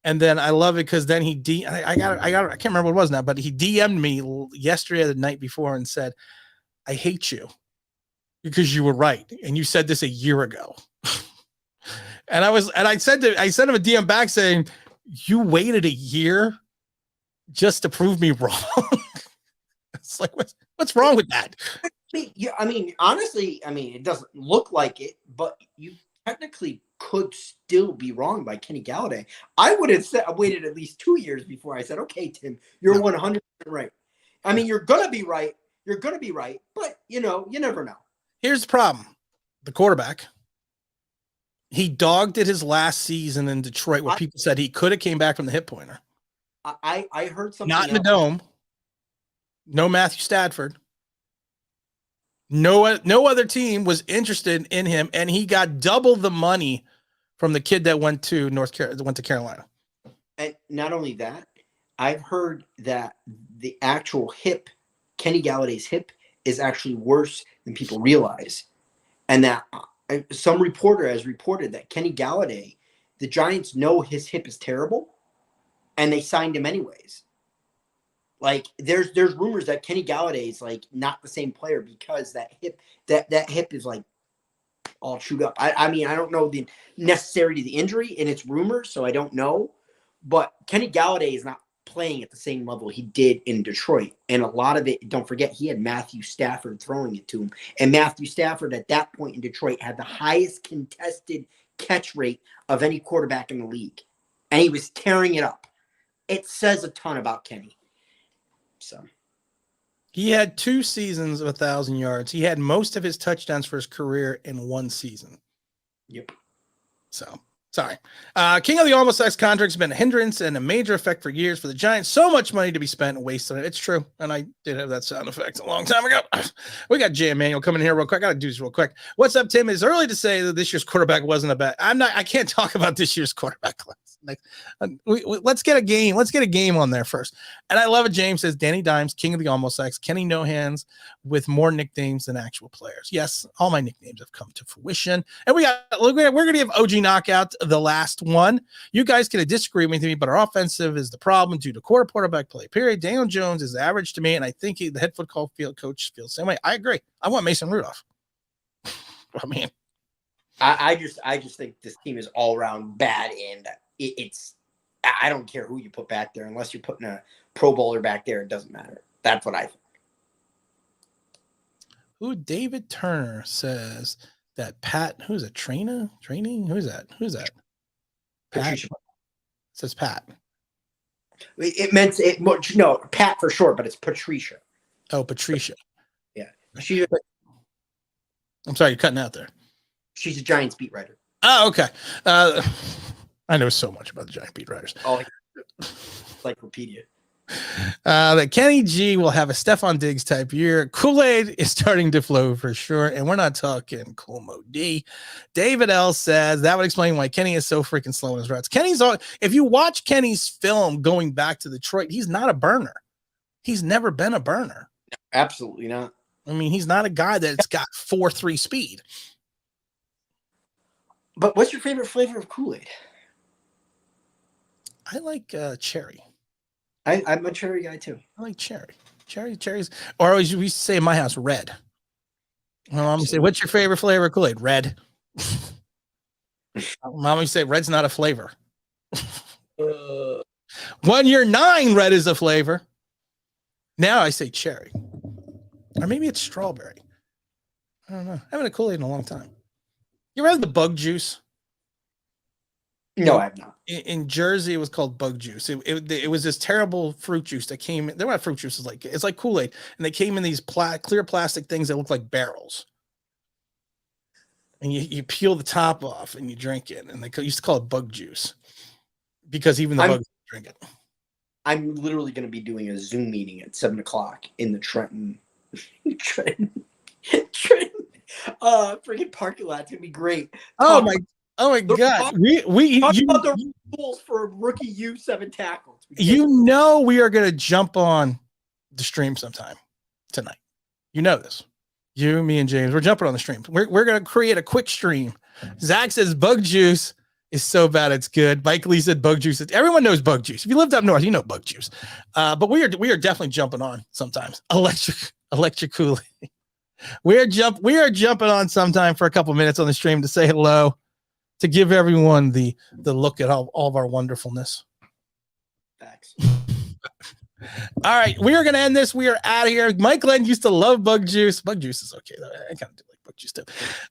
And then I love it because then I can't remember what it was now, but he DM'd me yesterday or the night before and said, I hate you because you were right. And you said this a year ago. and I sent him a DM back saying, you waited a year just to prove me wrong. It's like, what's wrong with that? Yeah, honestly, it doesn't look like it, but you technically could still be wrong by Kenny Golladay. I would have waited at least 2 years before I said, okay, Tim, you're 100% right. You're going to be right. You're going to be right, but, you never know. Here's the problem. The quarterback, he dogged it his last season in Detroit where people said he could have came back from the hip pointer. I heard something Not in the dome. No Matthew Stafford. No other team was interested in him, and he got double the money from the kid that went to Carolina. And not only that, I've heard that the actual hip, Kenny Galladay's hip, is actually worse than people realize, and that some reporter has reported that Kenny Golladay, the Giants know his hip is terrible, and they signed him anyways. Like there's rumors that Kenny Golladay is like not the same player because that hip is like all chewed up. I don't know the necessity of the injury and it's rumors, so I don't know. But Kenny Golladay is not playing at the same level he did in Detroit. And a lot of it, don't forget, he had Matthew Stafford throwing it to him. And Matthew Stafford at that point in Detroit had the highest contested catch rate of any quarterback in the league. And he was tearing it up. It says a ton about Kenny. So he had 2 seasons of 1,000 yards. He had most of his touchdowns for his career in 1 season. Yep. So, sorry. King of the Almost Sacks contract has been a hindrance and a major effect for years for the Giants. So much money to be spent and wasted on it. It's true. And I did have that sound effect a long time ago. We got Jay Emanuel coming in here real quick. I got to do this real quick. What's up, Tim? It's early to say that this year's quarterback wasn't a bad. I can't talk about this year's quarterback class. Like, let's get a game. Let's get a game on there first. And I love it. James says Danny Dimes, King of the Almost Sacks, Kenny No Hands with more nicknames than actual players. Yes, all my nicknames have come to fruition. And we're going to give OG Knockout the last one. You guys can disagree with me, but our offensive is the problem due to quarterback play. Period. Daniel Jones is average to me, and I think the head football field coach feels the same way. I agree. I want Mason Rudolph. I mean, I just think this team is all around bad, and I don't care who you put back there unless you're putting a Pro Bowler back there. It doesn't matter. That's what I think. Ooh, David Turner says that Pat. Who's a trainer? Training? Who's that? Pat. Patricia. Says Pat. It meant it. No, Pat for short, but it's Patricia. Oh, Patricia. Yeah, I'm sorry, you're cutting out there. She's a Giants beat writer. Oh, okay. I know so much about the Giant beat writers. Oh, Encyclopedia. That Kenny G will have a Stephon Diggs type year. Kool-Aid is starting to flow for sure. And we're not talking Como D. David L says that would explain why Kenny is so freaking slow in his routes. If you watch Kenny's film going back to Detroit, he's not a burner. He's never been a burner. Absolutely not. I mean, he's not a guy that's got 4.3 speed. But what's your favorite flavor of Kool-Aid? I like cherry. I'm a cherry guy too. I like cherry. Cherries. Or as we used to say in my house, red. My mom would say, what's your favorite flavor of Kool-Aid? Red. Mom would say, red's not a flavor. 1 year 9, red is a flavor. Now I say cherry. Or maybe it's strawberry. I don't know. I haven't had Kool-Aid in a long time. You ever had the bug juice? No, I have not. In Jersey, it was called bug juice. It was this terrible fruit juice that came. They were not fruit juices, it's like Kool-Aid, and they came in these clear plastic things that look like barrels. And you peel the top off and you drink it, and they used to call it bug juice because even the bugs drink it. I'm literally going to be doing a Zoom meeting at 7:00 in the Trenton freaking parking lot. It's going to be great. Oh my God. We talk about the rules for rookie U7 tackles. We are going to jump on the stream sometime tonight. You know this. You, me, and James, we're jumping on the stream. We're going to create a quick stream. Zach says bug juice is so bad it's good. Mike Lee said bug juice. Everyone knows bug juice. If you lived up north, you know bug juice. But we are definitely jumping on sometimes. Electric Kool-Aid. We are jumping on sometime for a couple minutes on the stream to say hello, to give everyone the look at all of our wonderfulness. Facts. All right, we are going to end this. We are out of here. Mike Glenn used to love bug juice. Bug juice is okay, though. I kind of do like bug juice, too.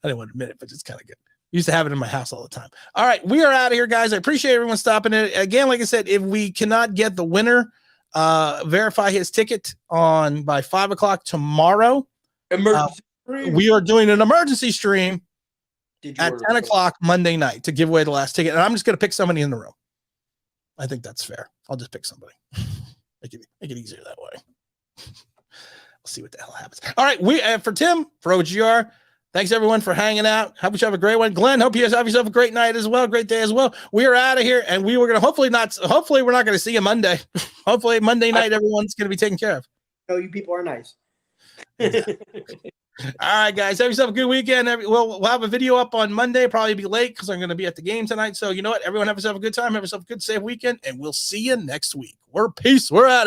I didn't want to admit it, but it's kind of good. Used to have it in my house all the time. All right, we are out of here, guys. I appreciate everyone stopping in. Again, like I said, if we cannot get the winner, verify his ticket by 5:00 tomorrow. Emergency we are doing an emergency stream at 10 order? o'clock Monday night to give away the last ticket. And I'm just going to pick somebody in the room. I think that's fair. I'll just pick somebody. Make it easier that way. We'll see what the hell happens. All right. For Tim, for OGR, thanks everyone for hanging out. Hope you have a great one. Glenn, hope you guys have yourself a great night as well. Great day as well. We are out of here, and we were going to hopefully we're not going to see you Monday. Hopefully Monday night, everyone's going to be taken care of. No, you people are nice. All right, guys. Have yourself a good weekend. We'll have a video up on Monday. Probably be late because I'm going to be at the game tonight. So you know what? Everyone have yourself a good time. Have yourself a good, safe weekend, and we'll see you next week. Peace. We're out of here.